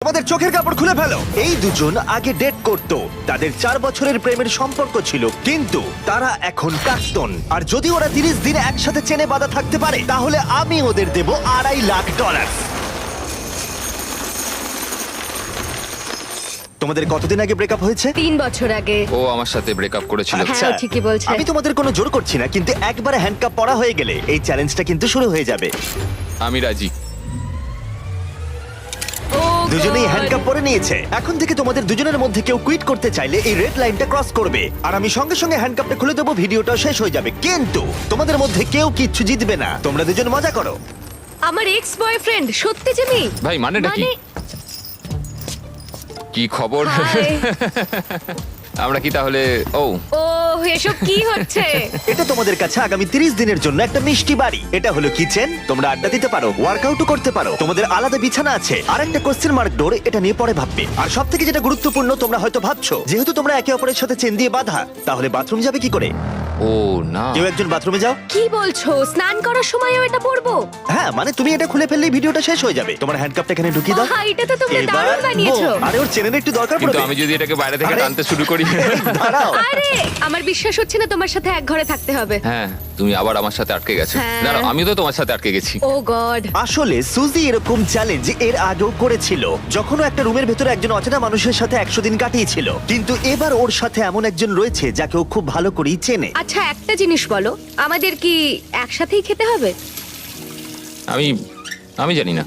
আমাদের চোখের কাপড় খুলে ফেলো। এই দুজন আগে ডেট করত, তাদের 4 বছরের প্রেমের সম্পর্ক ছিল, কিন্তু তারা এখন প্রাক্তন। আর যদি ওরা 30 দিন একসাথে চেনে বাঁধা থাকতে পারে, তাহলে আমি ওদের দেব $2.5 লাখ। তোমাদের কতদিন আগে ব্রেকআপ হয়েছে? 3 বছর আগে। ও আমার সাথে ব্রেকআপ করেছিল। আচ্ছা। হ্যাঁ, ও ঠিকই বলছে। আমি তোমাদের কোনো জোর করছি না, কিন্তু একবারে হ্যান্ডকাপ পরা হয়ে গেলে এই চ্যালেঞ্জটা কিন্তু শুরু হয়ে যাবে। আমি রাজি। ও দুজনেই God! হ্যান্ডকাপ পরে নিয়েছে। এখন থেকে তোমাদের দুজনের মধ্যে কেউ কুইট করতে চাইলে এই রেড লাইনটা ক্রস করবে, আর আমি সঙ্গে সঙ্গে হ্যান্ডকাপটা খুলে দেবো, ভিডিওটা শেষ হয়ে যাবে। কিন্তু তোমাদের মধ্যে কেউ কিচ্ছু জিতবে না। তোমরা দুজন মজা করো। আমার এক্স বয়ফ্রেন্ড সত্যি জিমি। ভাই মানেটা কি? কি খবর? হাই। আমরা কি তাহলে? ও ও এসব কি হচ্ছে? এটা তোমাদের কাছে আগামী 30 দিনের জন্য একটা মিষ্টি বাড়ি। এটা হলো কিচেন, তোমরা আড্ডা দিতে পারো, ওয়ার্কআউটও করতে পারো, তোমাদের আলাদা বিছানা আছে, আর একটা কোশ্চেন মার্ক ডোর, এটা নিয়ে পরে ভাববে। আর সব থেকে যেটা গুরুত্বপূর্ণ, তোমরা হয়তো ভাবছো যেহেতু তোমরা একে অপরের সাথে চেন দিয়ে বাঁধা, তাহলে বাথরুম যাবে কি করে? ও না, কেউ একজন বাথরুমে যাও। কি বলছো? স্নান করার সময়ও এটা পরবো? হ্যাঁ, মানে তুমি এটা খুলে ফেললেই ভিডিওটা শেষ হয়ে যাবে। তোমার হ্যান্ডকাপটা এখানে ঢুকিয়ে দাও। আহা, এটা তো তোমরা এবার দারুণ বানিয়েছো। boom! আরে ওর চেনের একটু দরকার কিন্তু পড়বে। আমি যদি এটাকে বাইরে থেকে আরে- টানতে শুরু করি। দাঁড়াও। আরে আমার বিশ্বাস হচ্ছে না তোমার সাথে এক ঘরে থাকতে হবে। হ্যাঁ, তুমি আবার আমার সাথে আটকে গেছো। হ্যাঁ। দাঁড়াও, আমিও তো তোমার সাথে আটকে গেছি। ও গড। আসলে সুজি এরকম চ্যালেঞ্জ এর আগেও করেছিল, যখন ও একটা রুমের ভেতরে একজন অচেনা মানুষের সাথে 100 দিন কাটিয়েছিল। কিন্তু এবার ওর সাথে এমন একজন রয়েছে যাকে ও খুব ভালো করেই চেনে। আচ্ছা একটা জিনিস বলো, আমাদের কি একসাথেই খেতে হবে? আমি জানি না।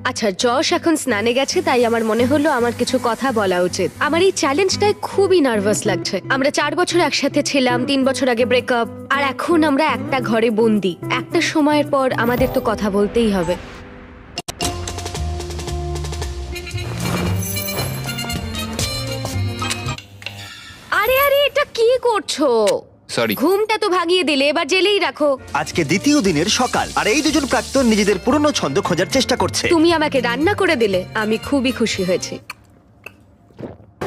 আচ্ছা, যশ এখন স্নানে গেছে, তাই আমার মনে হলো আমার কিছু কথা বলা উচিত। আমার এই চ্যালেঞ্জটায় খুবই নার্ভাস লাগছে। আমরা 4 বছর একসাথে ছিলাম, 3 বছর আগে ব্রেকআপ, আর এখন আমরা একটা ঘরে বন্দি। একটা সময়ের পর আমাদের তো কথা বলতেই হবে। আরে আরে, এটা কি করছো? সরি। ঘুমটা তো ভাগিয়ে দিলে, এবার জেলেই রাখো। আজকে দ্বিতীয় দিনের সকাল, আর এই দুজন প্রাক্তন নিজেদের পুরনো ছন্দ খোঁজার চেষ্টা করছে। তুমি আমাকে রান্না করে দিলে, আমি খুবই খুশি হয়েছি।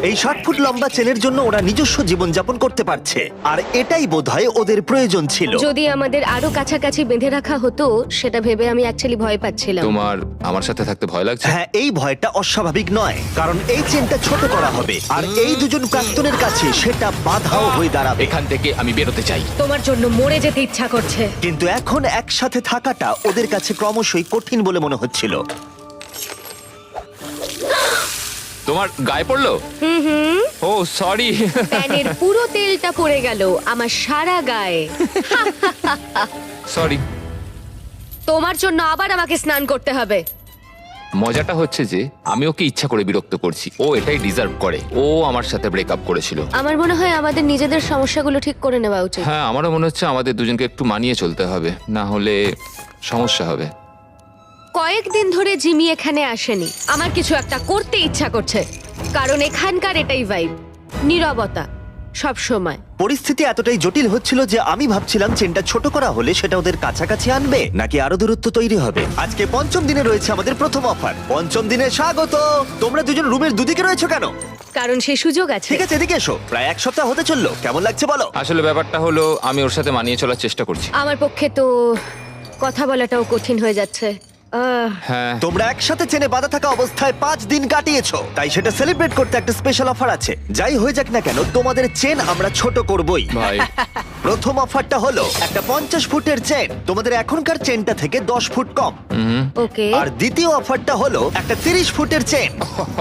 এই 60 ফুট লম্বা চেনের জন্য ওরা নিজস্ব জীবনযাপন করতে পারছে, আর এটাই বোধহয় ওদের প্রয়োজন ছিল। যদি আমাদের আরো কাছাকাছি বেঁধে রাখা হতো, সেটা ভেবে আমি অ্যাকচুয়ালি ভয় পাচ্ছিলাম। তোমার আমার সাথে থাকতে ভয় লাগছে? হ্যাঁ, এই ভয়টা অস্বাভাবিক নয়, কারণ এই চেনটা ছোট করা হবে, আর এই দুজন প্রাক্তনের কাছে সেটা বাধাও হয়ে দাঁড়াবে। এখান থেকে আমি বেরোতে চাই। তোমার জন্য মরে যেতে ইচ্ছা করছে। কিন্তু এখন একসাথে থাকাটা ওদের কাছে ক্রমশই কঠিন বলে মনে হচ্ছিল। তোমার গায়ে পড়লো? ও সরি। প্যানের পুরো তেলটা পড়ে গেল আমার সারা গায়ে। সরি। তোমার জন্য আবার আমাকে স্নান করতে হবে। মজাটা হচ্ছে যে আমি ওকে ইচ্ছা করে বিরক্ত করছি। ও এটাই ডিজার্ভ করে। ও আমার সাথে ব্রেকআপ করেছিল। আমার মনে হয় আমাদের নিজেদের সমস্যাগুলো ঠিক করে নেওয়া উচিত। হ্যাঁ, আমারও মনে হচ্ছে আমাদের দুজনকে একটু মানিয়ে চলতে হবে, না হলে সমস্যা হবে। কয়েকদিন ধরে জিমি এখানে আসেনি। আমার কিছু একটা করতে ইচ্ছা করছে, কারণ এখানকার এটাই ভাইব, নীরবতা সব সময়। পরিস্থিতি এতটাই জটিল হচ্ছিল যে আমি ভাবছিলাম চেনটা ছোট করা হলে সেটা ওদের কাছাকাছি আনবে, নাকি আরো দূরত্ব তৈরি হবে। আজকে পঞ্চম দিনে রয়েছে আমাদের প্রথম অফার। পঞ্চম দিনে স্বাগত। তোমরা দুজন রুমের দুদিকে রয়েছো কেন? কারণ সেই সুযোগ আছে। ঠিক আছে, এদিকে এসো। প্রায় 1 সপ্তাহ হতে চললো, কেমন লাগছে বলো? আসলে ব্যাপারটা হলো আমি ওর সাথে মানিয়ে চলার চেষ্টা করছি। আমার পক্ষে তো কথা বলাটাও কঠিন হয়ে যাচ্ছে। হ্যাঁ, তোমরা একসাথে চেনে বাঁধা থাকা অবস্থায় 5 দিন কাটিয়েছো, তাই সেটা সেলিব্রেট করতে একটা স্পেশাল অফার আছে। যাই হয়ে যাক না কেন, তোমাদের চেন আমরা ছোট করবই। ভাই। প্রথম অফারটা হলো একটা 50 ফুটের চেন, তোমাদের এখনকার চেনটা থেকে 10 ফুট কম। ওকে। আর দ্বিতীয় অফারটা হলো একটা 30 ফুটের চেন,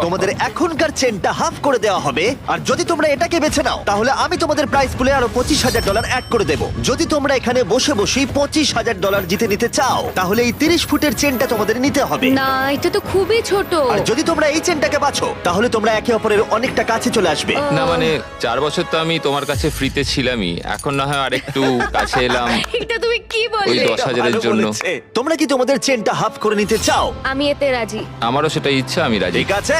তোমাদের এখনকার চেনটা হাফ করে দেওয়া হবে। আর যদি তোমরা এটাকে বেছে নাও, তাহলে আমি তোমাদের প্রাইস পুলে আরো $25,000 অ্যাড করে দেবো। যদি তোমরা এখানে বসে বসেই $25,000 জিতে নিতে চাও, তাহলে এই 30 ফুটের চেনটা তোমাদের নিতে হবে। না, এটা তো খুবই ছোট। আর যদি তোমরা এই চেনটাকে বাছো, তাহলে তোমরা একে অপরের অনেকটা কাছে চলে আসবে। না মানে 4 বছর তো আমি তোমার কাছে ফ্রিতে ছিলামই, এখন না হয় আরেকটু কাছে এলাম। এটা তুমি কি ওই বললে? 10,000-এর ভালো জন্য। বলেছে। তোমরা কি তোমাদের চেনটা হাফ করে নিতে চাও? আমি এতে রাজি। আমারও সেটা ইচ্ছা, আমি রাজি। ঠিক আছে,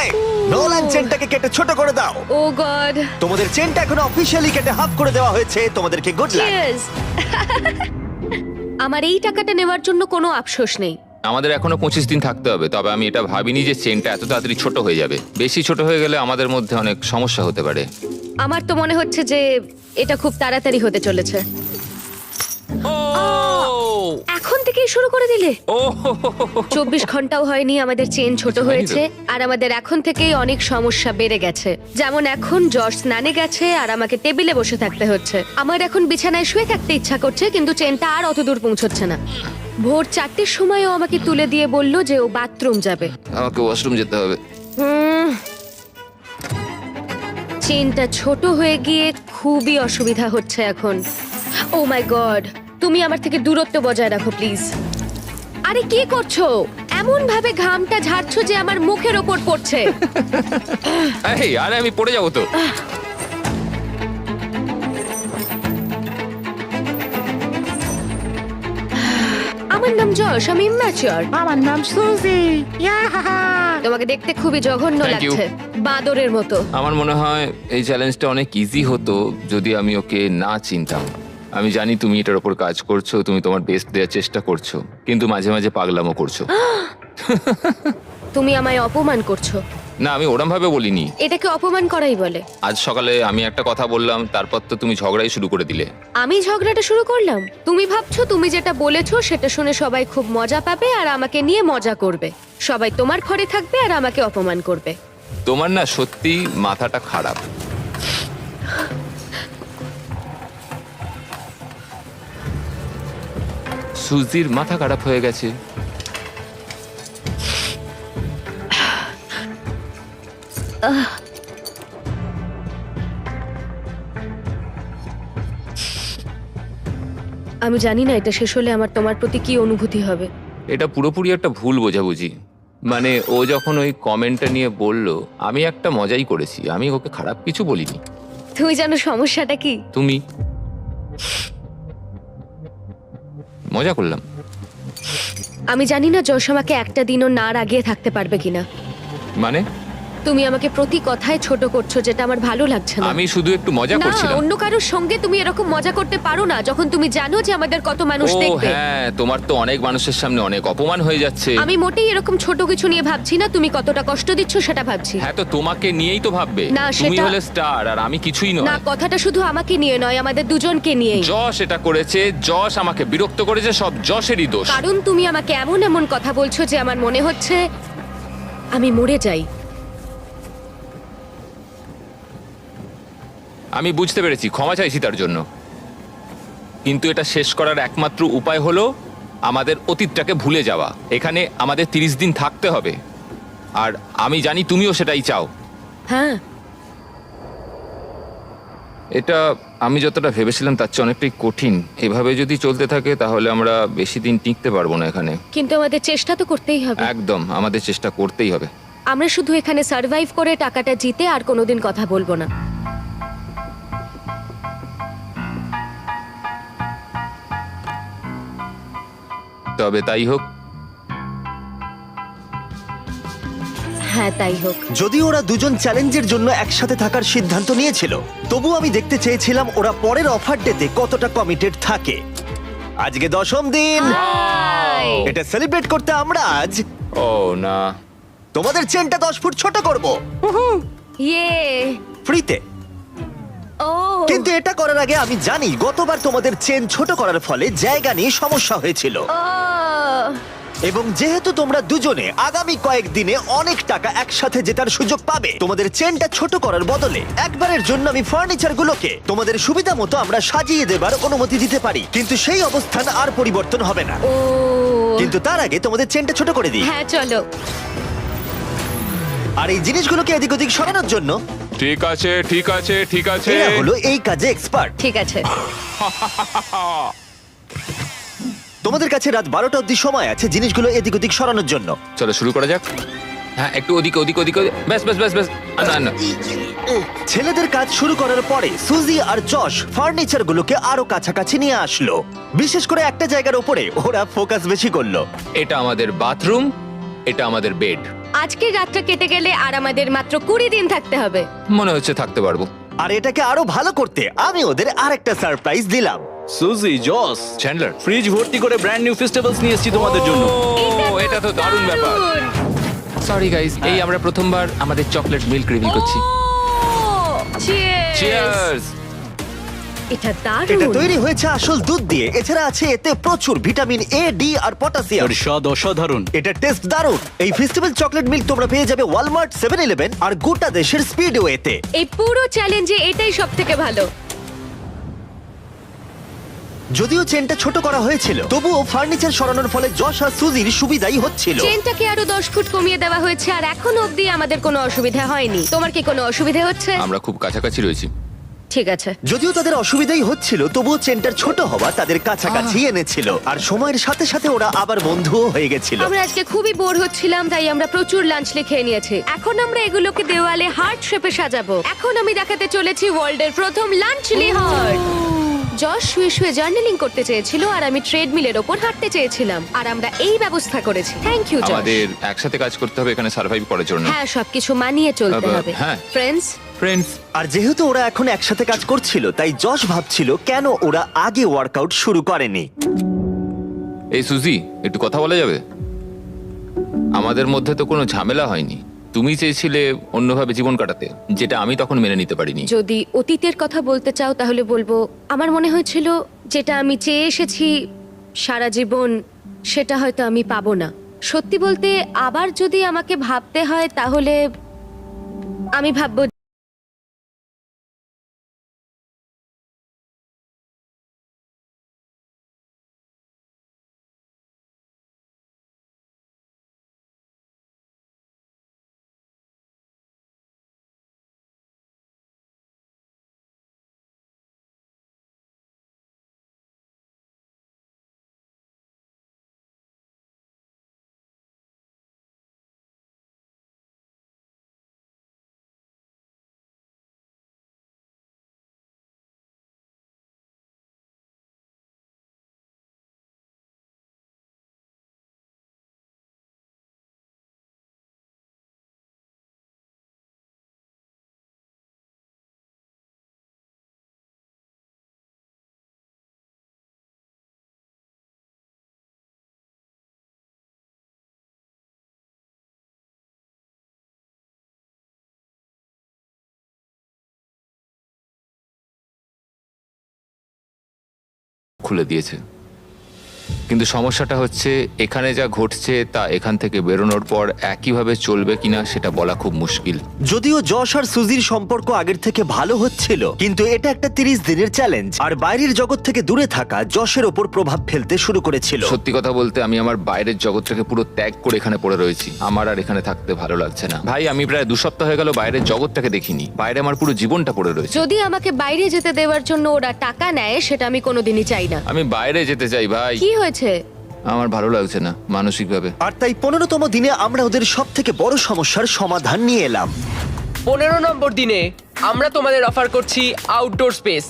নোলান চেনটাকে কেটে ছোট করে দাও। ও গড। তোমাদের চেনটা এখন অফিশিয়ালি কেটে হাফ করে দেওয়া হয়েছে। তোমাদেরকে গুড লাক। চিয়ার্স। আমার এই টাকাটা নেওয়ার জন্য কোনো আফসোস নেই। আমাদের এখনো 25 দিন থাকতে হবে, তবে আমি এটা ভাবিনি যে চেনটা এত তাড়াতাড়ি ছোট হয়ে যাবে। বেশি ছোট হয়ে গেলে আমাদের মধ্যে অনেক সমস্যা হতে পারে। আমার তো মনে হচ্ছে যে এটা খুব তাড়াতাড়ি হতে চলেছে। এখন থেকেই শুরু করে দিলে? ও 24 ঘন্টাও হয়নি আমাদের চেন ছোট হয়নি তো। হয়েছে, আর আমাদের এখন থেকেই অনেক সমস্যা বেড়ে গেছে। যেমন এখন জর্জ স্নানে গেছে আর আমাকে টেবিলে বসে থাকতে হচ্ছে। আমার এখন বিছানায় শুয়ে থাকতে ইচ্ছা করছে, কিন্তু চেনটা আর অত দূর পৌঁছচ্ছে না। ভোর 4টের সময়ও আমাকে তুলে দিয়ে বলল যে ও বাথরুম যাবে। আমাকে ওয়াশরুম যেতে হবে। চেনটা ছোট হয়ে গিয়ে খুবই অসুবিধা হচ্ছে এখন। ও মাই গড, তুমি আমার থেকে দূরত্ব বজায় রাখো প্লিজ। আরে কি করছো? এমন ভাবে ঘামটা ঝাড়ছো যে আমার মুখের ওপর পড়ছে। এই আরে আমি পড়ে যাবো তো। আমার নাম যশ, আমি ইম্যাচিওর। আমার নাম সুজি। তোমাকে দেখতে খুবই জঘন্য Thank you. লাগছে, বাঁদরের মতো। আমার মনে হয় এই চ্যালেঞ্জটা অনেক ইজি হতো যদি আমি ওকে না চিনতাম। আমি জানি তুমি এটার উপর কাজ করছো, তুমি তোমার বেস্ট দেওয়ার চেষ্টা করছো, কিন্তু মাঝে মাঝে পাগলামো করছো। তুমি আমায় অপমান করছো। না, আমি ওরম ভাবে বলিনি। এটাকে অপমান করাই বলে। আজ সকালে আমি একটা কথা বললাম, তারপর তো তুমি ঝগড়াই শুরু করে দিলে। আমি ঝগড়াটা শুরু করলাম? তুমি ভাবছো তুমি যেটা বলেছো সেটা শুনে সবাই খুব মজা পাবে আর আমাকে নিয়ে মজা করবে। সবাই তোমার ঘরে থাকবে আর আমাকে অপমান করবে। তোমার না সত্যি মাথাটা খারাপ। সুজির মাথা খারাপ হয়ে গেছে। আমি জানি না এটা শেষ হলে আমার তোমার প্রতি কি অনুভূতি হবে। এটা পুরোপুরি একটা ভুল বোঝাবুঝি। মানে ও যখন ওই কমেন্টটা নিয়ে বলল, আমি একটা মজাই করেছি, আমি ওকে খারাপ কিছু বলিনি। তুমি জানো সমস্যাটা কি? তুমি মজা করলাম। আমি জানি না যশ আমাকে একটা দিনও না রাগিয়ে থাকতে পারবে কিনা। মানে তুমি আমাকে প্রতি কথায় ছোট করছো, যেটা আমার ভালো লাগছে না। আমি শুধু একটু মজা না, করছিলাম। অন্য কারোর সঙ্গে তুমি এরকম মজা করতে পারো না যখন তুমি জানো যে আমাদের কত মানুষ ও দেখবে। হ্যাঁ, তোমার তো অনেক মানুষের সামনে অনেক অপমান হয়ে যাচ্ছে। আমি মোটেই এরকম ছোট কিছু নিয়ে ভাবছি না, তুমি কতটা কষ্ট দিচ্ছ সেটা ভাবছি। হ্যাঁ, তো তোমাকে নিয়েই তো ভাববে। না, তুমি সেটা- হলে স্টার আর আমি কিছুই না, নয়। কথাটা শুধু আমাকে নিয়ে নয়, আমাদের দুজনকে নিয়েই। যশ এটা করেছে, যশ আমাকে বিরক্ত করেছে, সব যশেরই দোষ। কারণ তুমি আমাকে এমন এমন কথা বলছো যে আমার মনে হচ্ছে আমি মরে যাই। আমি বুঝতে পেরেছি, ক্ষমা চাইছি তার জন্য। কিন্তু এটা শেষ করার একমাত্র উপায় হলো আমাদের অতীতটাকে ভুলে যাওয়া। এখানে আমাদের 30 দিন থাকতে হবে, আর আমি জানি তুমিও সেটাই চাও। হ্যাঁ, এটা আমি যতটা ভেবেছিলাম তার চেয়ে অনেকটাই কঠিন। এভাবে যদি চলতে থাকে তাহলে আমরা বেশি দিন টিকতে পারবো না এখানে। কিন্তু আমাদের চেষ্টা তো করতেই হবে। একদম, আমাদের চেষ্টা করতেই হবে। আমরা শুধু এখানে সার্ভাইভ করে টাকাটা জিতে আর কোনোদিন কথা বলবো না। তবে তাই হোক। হ্যাঁ, তাই হোক। যদি ওরা দুজন চ্যালেঞ্জের জন্য একসাথে থাকার সিদ্ধান্ত নিয়েছিল, তবু আমি দেখতে চেয়েছিলাম ওরা পরের অফার ডেতে কতটা কমিটেড থাকে। আজকে 10ম দিন। হাই। এটা সেলিব্রেট করতে আমরা আজ ও না, তোমাদের চেনটা 10 ফুট ছোট করব ইয়ে। ফ্রিতে। ও, কিন্তু এটা করার আগে আমি জানি গতবার তোমাদের চেন ছোট করার ফলে জায়গা নিয়ে সমস্যা হয়েছিল, ও, এবং যেহেতু তোমরা দুজনে আগামী কয়েকদিনে অনেক টাকা একসাথে জেতার সুযোগ পাবে, তোমাদের চেনটা ছোট করার বদলে একবারের জন্য আমি ফার্নিচারগুলোকে তোমাদের সুবিধা মতো আমরা সাজিয়ে দেবার অনুমতি দিতে পারি। কিন্তু সেই অবস্থান আর পরিবর্তন হবে না। ও। কিন্তু তার আগে তোমাদের চেনটা ছোট করে দিই। হ্যাঁ, চলো। আর এই জিনিসগুলোকে এদিক ওদিক সরানোর জন্য ঠিক আছে ঠিক আছে ঠিক আছে। এরা হলো এই কাজে এক্সপার্ট। ঠিক আছে। তোমাদের কাছে রাত 12টা অব্দি সময় আছে জিনিসগুলো এদিক ওদিক সরানোর জন্য। চলো শুরু করা যাক। হ্যাঁ, একটু ওদিকে ওদিকে ওদিকে ব্যাস ব্যাস ব্যাস ব্যাস। না না, ছেলেদের কাজ শুরু করার পরে সুজি আর যশ ফার্নিচারগুলোকে আরো কাছাকাছি নিয়ে আসলো। বিশেষ করে একটা জায়গার উপরে ওরা ফোকাস বেশি করলো। এটা আমাদের বাথরুম, এটা আমাদের বেড। আজকের রাতটা কেটে গেলে আর আমাদের মাত্র 20 দিন থাকতে হবে। মনে হচ্ছে থাকতে পারবো। আর এটাকে আরো ভালো করতে আমি ওদের আরেকটা সারপ্রাইজ দিলাম। সুজি, জস, চ্যান্ডলার, ফ্রিজ ভর্তি করে ব্র্যান্ড নিউ ফেস্টিভ্যালস নিয়ে এসেছি তোমাদের জন্য। এটা তো দারুণ ব্যাপার। সরি গাইস, এই আমরা প্রথমবার আমাদের চকলেট মিল্ক রিভিল করছি। চিয়ার্স। চিয়ার্স। এটা এটা দারুণ। তৈরি হয়েছে আসল দুধ দিয়ে, এছাড়া আছে এতে প্রচুর ভিটামিন এ, ডি আর পটাশিয়াম। এর স্বাদ অসাধারণ। এটা টেস্ট দারুণ। এই ফেস্টিভ্যাল চকলেট মিল্ক তোমরা পেয়ে যাবে ওয়ালমার্ট, 7-Eleven আর গোটা দেশের স্পিডওয়েতে। এই পুরো চ্যালেঞ্জে এটাই সব থেকে ভালো। যদিও চেনটা ছোট করা হয়েছিল, তবুও ফার্নিচার সরানোর ফলে যশ আর সুজির সুবিধাই হচ্ছিল। চেনটাকে আরো 10 ফুট কমিয়ে দেওয়া হয়েছে আর এখনো অবধি আমাদের কোনো অসুবিধা হয়নি। তোমার কি কোনো অসুবিধা হচ্ছে? আমরা খুব কাছাকাছি রয়েছি। ঠিক আছে। যদিও তাদের অসুবিধাই হচ্ছিল, তবুও চেনটার ছোট হওয়া তাদের কাছাকাছি এনেছিল, আর সময়ের সাথে সাথে ওরা আবার বন্ধুও হয়ে গেছিল। আমরা আজকে খুবই বোর হচ্ছিলাম, তাই আমরা প্রচুর লাঞ্চ খেয়ে নিয়েছি। এখন আমরা এগুলোকে দেওয়ালে হার্ট শেপে সাজাবো। এখন আমি দেখাতে চলেছি ওয়ার্ল্ডের প্রথম লাঞ্চলি হার্ট। যশ শুয়ে শুয়ে জার্নালিং করতে চেয়েছিল আর আমি ট্রেডমিলের ওপর হাঁটতে চেয়েছিলাম, আর আমরা এই ব্যবস্থা করেছি। থ্যাংক ইউ যশ। আমাদের একসাথে কাজ করতে হবে এখানে সার্ভাইভ করার জন্য। হ্যাঁ, সবকিছু মানিয়ে চলতে হবে। হ্যাঁ। ফ্রেন্ডস, ফ্রেন্ডস, আর যেহেতু ওরা এখন একসাথে কাজ করছিল, তাই যশ ভাবছিল কেন ওরা আগে ওয়ার্কআউট শুরু করেনি। এই সুজি, একটু কথা বলা যাবে? আমাদের মধ্যে তো কোনো ঝামেলা হয়নি। তুমি চেয়েছিলে অন্যভাবে জীবন কাটাতে, যেটা আমি তখন মেনে নিতে পারিনি। যদি অতীতের কথা বলতে চাও তাহলে বলবো আমার মনে হয়েছিল যেটা আমি চেয়ে এসেছি সারা জীবন, সেটা হয়তো আমি পাবো না। সত্যি বলতে, আবার যদি আমাকে ভাবতে হয় তাহলে আমি ভাববো খুলে দিয়েছে, কিন্তু সমস্যাটা হচ্ছে এখানে যা ঘটছে তা এখান থেকে বেরোনোর পর একইভাবে চলবে কিনা সেটা বলা খুব মুশকিল। যদিও যশ আর সুজির সম্পর্ক আগের থেকে ভালো হচ্ছিল, কিন্তু এটা একটা 30 দিনের চ্যালেঞ্জ, আর বাইরের জগৎ থেকে দূরে থাকা যশের ওপর প্রভাব ফেলতে শুরু করেছিল। সত্যি কথা বলতে, আমি আমার বাইরের জগৎটাকে পুরো ত্যাগ করে এখানে পড়ে রয়েছি। আমার আর এখানে থাকতে ভালো লাগছে না। ভাই, আমি প্রায় 2 সপ্তাহ হয়ে গেল বাইরের জগৎটাকে দেখিনি। বাইরে আমার পুরো জীবনটা পড়ে রয়েছে। যদি আমাকে বাইরে যেতে দেওয়ার জন্য ওরা টাকা নেয়, সেটা আমি কোনোদিনই চাই না। আমি বাইরে যেতে চাই ভাই। কি হয়েছে? আমার ভালো লাগছে না মানসিকভাবে। আর তাই 15তম দিনে আমরা ওদের সব থেকে বড় সমস্যার সমাধান নিয়ে এলাম। 15 নম্বর দিনে আমরা তোমাদের অফার করছি আউটডোর স্পেস।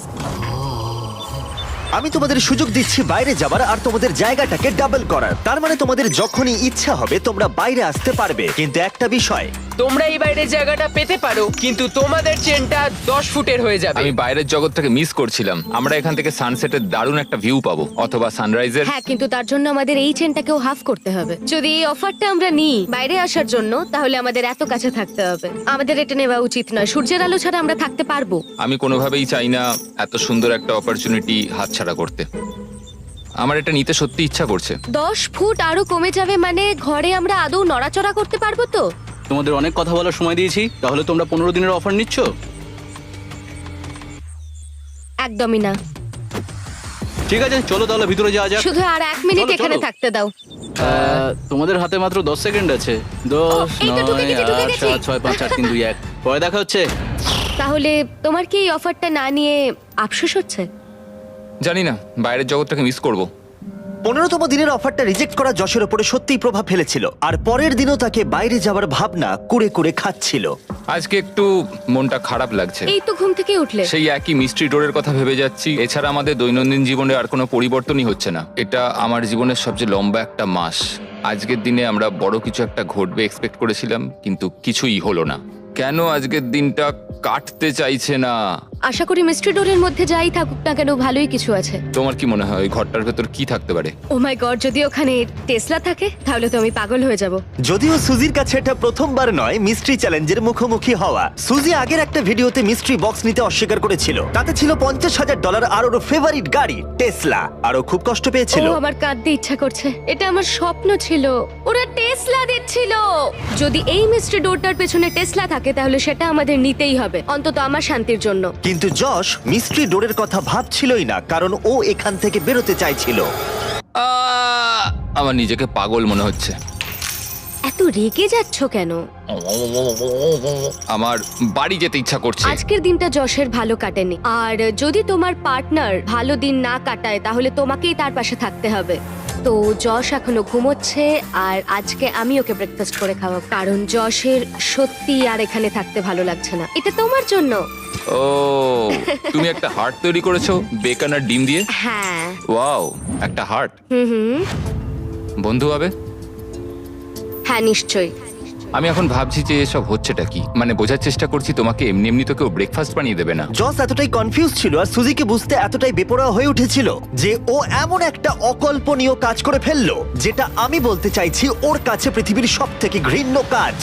আমি তোমাদের সুযোগ দিচ্ছি বাইরে যাবার আর তোমাদের জায়গাটাকে ডাবল করার। তার মানে তোমাদের যখনই ইচ্ছা হবে তোমরা বাইরে আসতে পারবে, কিন্তু একটা বিষয়, তোমরা এই বাইরের জায়গাটা পেতে পারো, কিন্তু তোমাদের চেনটা 10 ফুটের হয়ে যাবে। আমি বাইরের জগৎটাকে মিস করছিলাম। আমরা এখান থেকে সানসেটের দারুণ একটা ভিউ পাবো, অথবা সানরাইজের। হ্যাঁ, কিন্তু তার জন্য আমাদের এই চেনটাকেও হাফ করতে হবে। যদি এই অফারটা আমরা নিই বাইরে আসার জন্য, তাহলে আমাদের এত কাছে থাকতে হবে। আমাদের এটা নেওয়া উচিত নয়। সূর্যের আলো ছাড়া আমরা থাকতে পারবো? আমি কোনোভাবেই চাই না এত সুন্দর একটা অপরচুনিটি হাতছাড়া করতে। আমার এটা নিতে সত্যি ইচ্ছা করছে। 10 ফুট আরো কমে যাবে মানে ঘরে আমরা আদৌ নড়াচড়া করতে পারবো তো? তোমাদের অনেক কথা বলার সময় দিয়েছি, তাহলে তোমরা 15 দিনের অফার নিচ্ছ? একদমই না। ঠিক আছে, চলো তাহলে ভিতরে যাওয়া যাক। শুধু আর 1 মিনিট চলো, এখানে চলো। থাকতে দাও। তোমাদের হাতে মাত্র 10 সেকেন্ড আছে। 10, এই তো ঢুকে 9, গেছি, ঢুকে 8, গেছি। 7, 6, 5, 4, 3, 2, 1। পরে দেখা হচ্ছে। তাহলে তোমার কি এই অফারটা না নিয়ে আফসোস হচ্ছে? জানি না, বাইরের জগৎটাকে মিস করব। 15তম দিনের অফারটা রিজেক্ট করা যশের ওপরে সত্যিই প্রভাব ফেলেছিল, আর পরের দিনও তাকে বাইরে যাওয়ার ভাবনা কুরে কুরে খাচ্ছিল। আজকে একটু মনটা খারাপ লাগছে। এই তো ঘুম থেকে উঠলে। সেই একই মিস্ট্রি ডোরের কথা ভেবে যাচ্ছি। এছাড়া আমাদের দৈনন্দিন জীবনে আর কোনো পরিবর্তনই হচ্ছে না। এটা আমার জীবনের সবচেয়ে লম্বা একটা মাস। আজকের দিনে আমরা বড় কিছু একটা ঘটবে এক্সপেক্ট করেছিলাম, কিন্তু কিছুই হলো না। কেন আজকের দিনটা কাটতে চাইছে না? আশা করি মিস্ট্রি ডোরের মধ্যে যাই থাকুক না কেন ভালোই কিছু আছে। তোমার কি মনে হয় ওই ঘরটার ভেতর কি থাকতে পারে? ও মাই গড, যদি ওখানে টেসলা থাকে তাহলে তো আমি পাগল হয়ে যাব। যদিও সুজির কাছে এটা প্রথমবার নয় মিস্ট্রি চ্যালেঞ্জের মুখোমুখি হওয়া। সুজি আগের একটা ভিডিওতে মিস্ট্রি বক্স নিতে অস্বীকার করেছিল। তাতে ছিল $50,000 আর ওর ফেভারিট গাড়ি টেসলা, আর ও খুব কষ্ট পেয়েছিল। ও আমার কাঁদতে ইচ্ছা করছে, এটা আমার স্বপ্ন ছিল। ওরা টেসলা দিচ্ছিল। যদি এই মিস্ট্রি ডোরটার পেছনে টেসলা থাকে তাহলে সেটা আমাদের নিতেই হবে, অন্তত আমার শান্তির জন্য। কিন্তু যশ মিস্ট্রি ডোরের কথা ভাবছিলই না, কারণ ও এখান থেকে বেরোতে চাইছিল। আমার নিজেকে পাগল মনে হচ্ছে। এত রেগে যাচ্ছ কেন? আমার বাড়ি যেতে ইচ্ছা করছে। আজকের দিনটা যশের ভালো কাটেনি, আর যদি তোমার পার্টনার ভালো দিন না কাটায় তাহলে তোমাকেই তার পাশে থাকতে হবে। তো যশ এখনো ঘুমোচ্ছে, আর আজকে আমি ওকে ব্রেকফাস্ট করে খাওয়াবো, কারণ যশের সত্যি আর এখানে থাকতে ভালো লাগছে না। এটা তোমার জন্য। ও, তুমি একটা হার্ট তৈরি করেছো বেকন আর ডিম দিয়ে? হ্যাঁ। ওয়াও, একটা হার্ট। হুম। বন্ধু হবে? হ্যাঁ, নিশ্চয়ই। আমি এখন ভাবছি যে এসব হচ্ছেটা কি, মানে বোঝার চেষ্টা করছি তোমাকে এমনি এমনি তো কেউ ব্রেকফাস্ট বানিয়ে দেবে না। জস এতটাই কনফিউজ ছিল আর সুজিকে বুঝতে এতটাই বেপরোয়া হয়ে উঠেছিল যে ও এমন একটা অকল্পনীয় কাজ করে ফেললো, যেটা আমি বলতে চাইছি ওর কাছে পৃথিবীর সবথেকে ঘৃণ্য কাজ।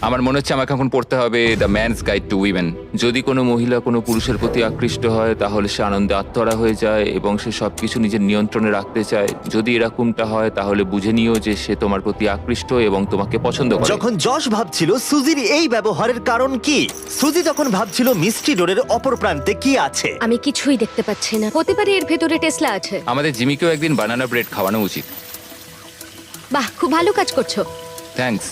আমার মনে হচ্ছে আমাকে এখন পড়তে হবে the man's guide to women. যদি কোনো মহিলা কোনো পুরুষের প্রতি আকৃষ্ট হয় তাহলে সে আনন্দে আত্মহারা হয়ে যায় এবং সে সবকিছু নিজের নিয়ন্ত্রণে রাখতে চায়। যদি এরকমটা হয় তাহলে বুঝে নিও যে সে তোমার প্রতি আকৃষ্ট এবং তোমাকে পছন্দ করে। যখন যশ ভাবছিল সুজির এই ব্যবহারের কারণ কি, সুজি তখন ভাবছিল মিস্ট্রি ডোরের অপর প্রান্তে কি আছে। আমি কিছুই দেখতে পাচ্ছি না। হতে পারে এর ভেতরে টেসলা আছে। আমাদের জিমিকেও একদিন বানানা ব্রেড খাওয়ানো উচিত। বাহ, খুব ভালো কাজ করছো। থ্যাঙ্কস।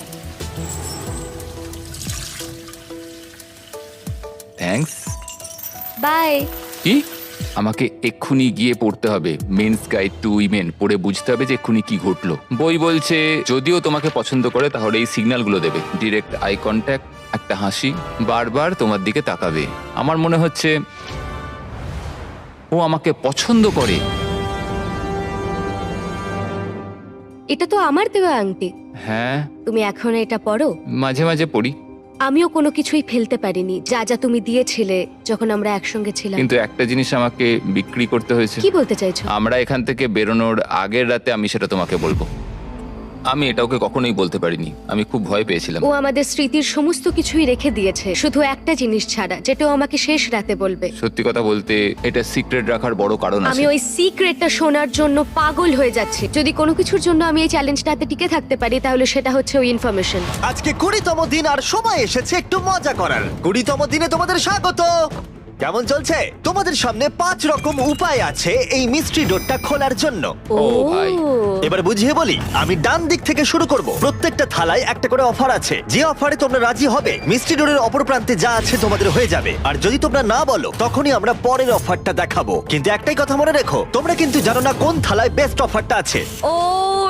থ্যাঙ্কস। বাই। কি? আমাকে এক্ষুনি গিয়ে পড়তে হবে মেন্স গাইড টু উইমেন, পড়ে বুঝতে হবে যে এক্ষুনি কি ঘটলো। বই বলছে যদিও তোমাকে পছন্দ করে তাহলে এই সিগন্যালগুলো দেবে: ডিরেক্ট আই কন্ট্যাক্ট, একটা হাসি, বারবার তোমার দিকে তাকাবে। আমার মনে হচ্ছে ও আমাকে পছন্দ করে। এটা তো আমার দেওয়া আংটি। হ্যাঁ, তুমি এখন এটা পরো? মাঝে মাঝে পড়ি। আমিও কোনো কিছুই ফেলতে পারিনি যা যা তুমি দিয়েছিলে যখন আমরা একসঙ্গে ছিলাম। কিন্তু একটা জিনিস আমাকে বিক্রি করতে হয়েছে। কি বলতে চাইছো? আমরা এখান থেকে বেরোনোর আগের রাতে আমি সেটা তোমাকে বলবো। আমি এটা ওকে কখনোই বলতে পারিনি, আমি খুব ভয় পেয়েছিলাম। ও আমাদের স্মৃতির সমস্ত কিছুই রেখে দিয়েছে, শুধু একটা জিনিস ছাড়া, যেটা ও আমাকে শেষ রাতে বলবে। সত্যি কথা বলতে এটা সিক্রেট রাখার বড় কারণ আমি আছে। ওই সিক্রেটটা শোনার জন্য পাগল হয়ে যাচ্ছি। যদি কোনো কিছুর জন্য আমি এই চ্যালেঞ্জটাতে টিকে থাকতে পারি তাহলে সেটা হচ্ছে ওই ইনফরমেশন। আজকে 20তম দিন আর সময় এসেছে একটু মজা করার। 20তম দিনে তোমাদের স্বাগত। কেমন চলছে? তোমাদের সামনে 5 রকম উপায় আছে এই মিস্ট্রি ডোরটা খোলার জন্য। ও ভাই। এবার বুঝিয়ে বলি, আমি ডান দিক থেকে শুরু করব। প্রত্যেকটা থালায় একটা করে অফার আছে, যে অফারে তোমরা রাজি হবে মিস্ট্রি ডোরের অপর প্রান্তে যা আছে তোমাদের হয়ে যাবে। আর যদি তোমরা না বলো তখনই আমরা পরের অফারটা দেখাবো। কিন্তু একটাই কথা মনে রেখো, তোমরা কিন্তু জানো না কোন থালায় বেস্ট অফারটা আছে। ও,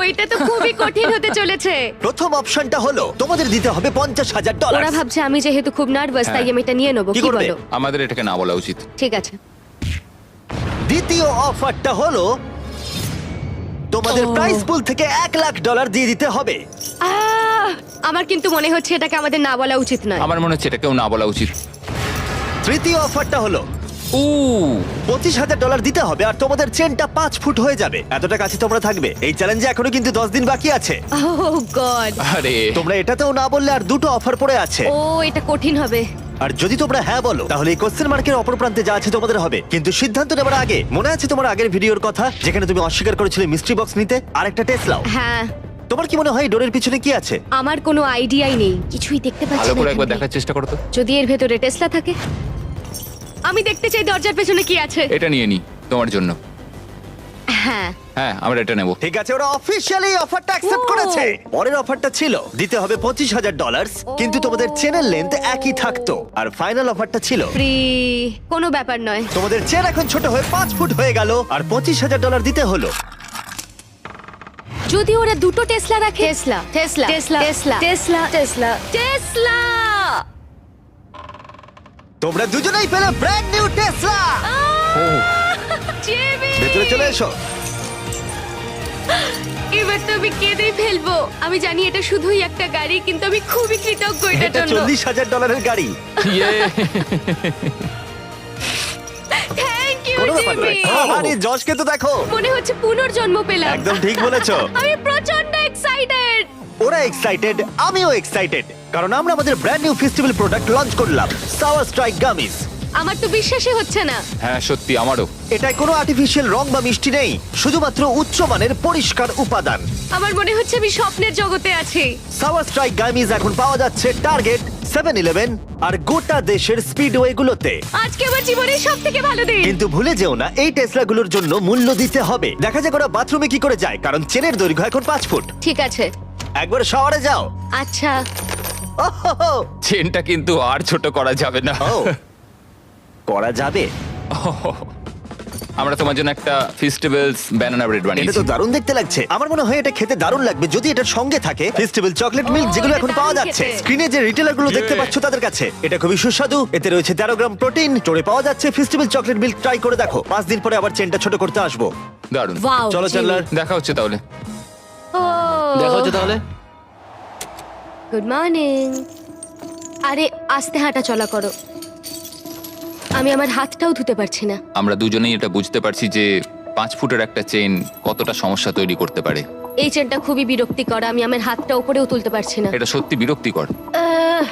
এটা তো খুবই কঠিন হতে চলেছে। প্রথম অপশনটা হলো তোমাদের দিতে হবে $50,000। ওরা ভাবছে আমি যেহেতু খুব নার্ভাস তাই আমি এটা নিয়ে নেবো। কি কি করবে? বলো? আমাদের এটাকে না বলা উচিত। ঠিক আছে। দ্বিতীয় অফারটা হলো তোমাদের প্রাইস পুল থেকে $1,00,000 দিয়ে দিতে হবে। আমার কিন্তু মনে হচ্ছে এটাকে আমাদের না বলা উচিত নয়। আমার মনে হচ্ছে এটাকেও না বলা উচিত। তৃতীয় অফারটা হলো ও, $25,000 দিতে হবে আর তোমাদের চেনটা 5 ফুট হয়ে যাবে। এতটা কাছে তোমরা থাকবে। এই চ্যালেঞ্জে এখনো কিন্তু 10 দিন বাকি আছে। ওহ গড। আরে তোমরা এটাতেও না বললে আর দুটো অফার পড়ে আছে। ও, এটা কঠিন হবে। আর যদি তোমরা হ্যাঁ বলো তাহলে এই কোশ্চেন মার্কের অপর প্রান্তে যা আছে তোমাদের হবে। কিন্তু সিদ্ধান্ত নেবার আগে মনে আছে তোমার আগের ভিডিওর কথা যেখানে তুমি অস্বীকার করেছিলে মিস্ট্রি বক্স নিতে আর একটা টেসলাও? হ্যাঁ। তোমার কি মনে হয় ডোরের পিছনে কি আছে? আমার কোনো আইডিয়াই নেই, কিছুই দেখতে পাচ্ছি ভালো না। করে একবার এখান দেখার চেষ্টা করো তো। থেকে। যদি এর ভেতরে টেসলা থাকে, আমি দেখতে চাই দরজার পেছনে কি আছে। এটা নিয়ে নি তোমার জন্য। হ্যাঁ। হ্যাঁ, আমরা এটা নেব। ঠিক আছে, ওরা অফিশিয়ালি অফারটা অ্যাকসেপ্ট ও। করেছে। পরের অফারটা ছিল দিতে হবে $25,000, কিন্তু তোমাদের চেনের লেন্থ একই থাকতো। আর ফাইনাল অফারটা ছিল ফ্রি। কোনো ব্যাপার নয়। তোমাদের চেন এখন ছোট হয়ে 5 ফুট হয়ে গেল আর $25,000 দিতে হলো। যদি ওরা দুটো টেসলা রাখে। Tesla, Tesla, Tesla, Tesla, Tesla, Tesla, Tesla. তোমরা দুজনেই পেলে ব্র্যান্ড নিউ টেসলা। জিমি! ভেতরে চলে এসো। এবার তো আমি কেঁদেই ফেলবো। আমি জানি এটা শুধুই একটা গাড়ি, কিন্তু আমি খুবই কৃতজ্ঞ এটার এটা জন্য। $40,000 গাড়ি। ইয়ে। কোনো ব্যাপার নয়। জিমি। আরে যশকে তো দেখো, মনে হচ্ছে পুনর্জন্ম পেলাম। একদম ঠিক বলেছো। আমি প্রচন্ড এক্সাইটেড। ওরা এক্সাইটেড, আমিও এক্সাইটেড, কারণ আমরা আমাদের brand new festival product launch করলাম, সাওয়ার স্ট্রাইক গামিজ। আমার তো বিশ্বাসই হচ্ছে না। হ্যাঁ সত্যি আমারও। এটায় কোনো আর্টিফিশিয়াল রং বা মিষ্টি নেই, শুধুমাত্র উচ্চমানের পরিষ্কার উপাদান। আমার মনে হচ্ছে আমি স্বপ্নের জগতে আছি। সাওয়ার স্ট্রাইক গামিজ এখন পাওয়া যাচ্ছে টার্গেট, 7-Eleven আর গোটা দেশের স্পিডওয়ে গুলোতে। আজকে আমার জীবনের সবথেকে ভালো দিন। কিন্তু ভুলে যেও না, এই টেসলাগুলোর জন্য মূল্য দিতে হবে। দেখা যাক ওরা বাথরুমে কি করে যায়, কারণ চেনের দৈর্ঘ্য এখন 5 ফুট। ঠিক আছে। একবার শাওয়ারে যাও। আচ্ছা। ওহো, চেনটা কিন্তু আর ছোট করা যাবে না। ও, করা যাবে। আমরা তোমার জন্য একটা ফেস্টিভ্যালস ব্যানানা ব্রেড এটা বানিয়েছি। তো দারুণ দেখতে লাগছে। আমার মনে হয় এটা খেতে দারুণ লাগবে যদি এটার সঙ্গে থাকে ফেস্টিভ্যাল চকলেট মিল্ক, যেগুলো এটা এখন পাওয়া দারুণ যাচ্ছে খেতে। স্ক্রিনে যে রিটেলার গুলো দেখতে পাচ্ছ তাদের কাছে। এটা খুবই সুস্বাদু, এতে রয়েছে 13 গ্রাম প্রোটিন, স্টোরে পাওয়া যাচ্ছে। ফেস্টিভ্যাল চকলেট মিল্ক ট্রাই করে দেখো, 5 দিন পরে আবার চেনটা ছোট করতে আসবো। দারুণ। ওয়াও। চলো চ্যান্ডলার। দেখা হচ্ছে তাহলে। ও দেখা হচ্ছে তাহলে। Good morning. আরে আস্তে হাঁটা চলা করো। আমি আমার হাতটাও ধুতে পারছি না। আমরা দুজনেই এটা বুঝতে পারছি যে 5 ফুটের একটা চেন কতটা সমস্যা তৈরি করতে পারে। এই চেনটা খুবই বিরক্তিকর। আমি আমার হাতটা উপরেও তুলতে পারছি না। এটা সত্যি বিরক্তিকর। আহ,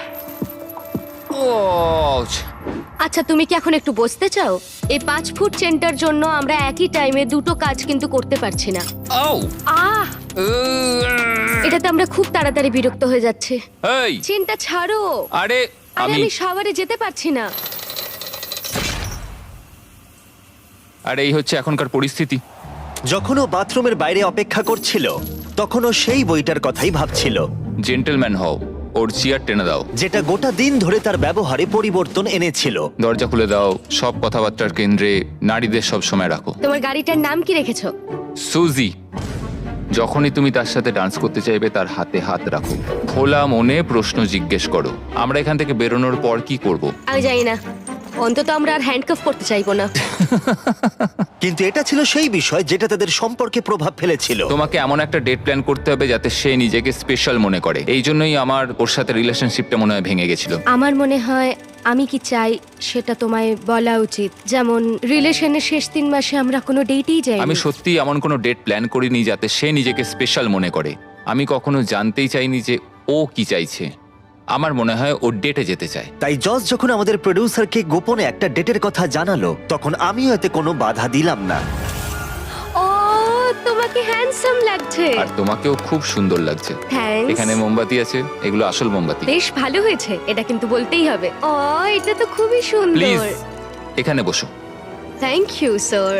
আচ্ছা তুমি কি এখন একটু বসতে চাও? এই 5 ফুট চেনটার জন্য আমরা একই টাইমে দুটো কাজ কিন্তু করতে পারছি না। আহ, এটাতে আমরা খুব তাড়াতাড়ি বিরক্ত হয়ে যাচ্ছি। এই চেনটা ছাড়ো। আরে আরে আমি আমি শাওয়ারে যেতে পারছি না। আরে এই হচ্ছে এখনকার পরিস্থিতি। যখন ও বাথরুমের বাইরে অপেক্ষা করছিল, তখন ও সেই বইটার কথাই ভাবছিল, জেন্টলম্যান হও, ওর চেয়ার টেনে দাও, যেটা গোটা দিন ধরে তার ব্যবহারে পরিবর্তন এনেছিল। দরজা খুলে দাও, সব কথাবার্তার কেন্দ্রে নারীদের সব সময় রাখো। তোমার গাড়িটার নাম কি রেখেছো? সুজি। যখনই তুমি তার সাথে ডান্স করতে চাইবে তার হাতে হাত রাখো, খোলা মনে প্রশ্ন জিজ্ঞেস করো। আমরা এখান থেকে বেরোনোর পর কি করব? আমি জানি না। অন্তত আমরা আর হ্যান্ডকাফ করতে চাইবো না। কিন্তু এটা ছিল সেই বিষয় যেটা তাদের সম্পর্কে প্রভাব ফেলেছিল। তোমাকে এমন একটা ডেট প্ল্যান করতে হবে যাতে সে নিজেকে স্পেশাল মনে করে। এই জন্যই আমার ওর সাথে রিলেশনশিপটা মনে হয় ভেঙে গেছিল। আমার মনে হয় আমি কি চাই সেটা তোমায় বলা উচিত। যেমন রিলেশনের শেষ 3 মাসে আমরা কোনো ডেটেই যাইনি। আমি সত্যি এমন কোনো ডেট প্ল্যান করিনি যাতে সে নিজেকে স্পেশাল মনে করে। আমি কখনো জানতেই চাইনি যে ও কি চাইছে। আমার মনে হয় ও ডেটে যেতে চায়। তাই জজ যখন আমাদের প্রোডিউসারকে গোপনে একটা ডেটের কথা জানালো, তখন আমিও এতে কোনো বাধা দিলাম না। ও তোমাকে হ্যান্ডসাম লাগছে। আর তোমাকেও খুব সুন্দর লাগছে। থ্যাঙ্কস। এখানে মোমবাতি আছে, এগুলো আসল মোমবাতি। বেশ ভালো হয়েছে, এটা কিন্তু বলতেই হবে। ও এটা তো খুবই প্লিজ সুন্দর। এখানে বসো। Thank you sir.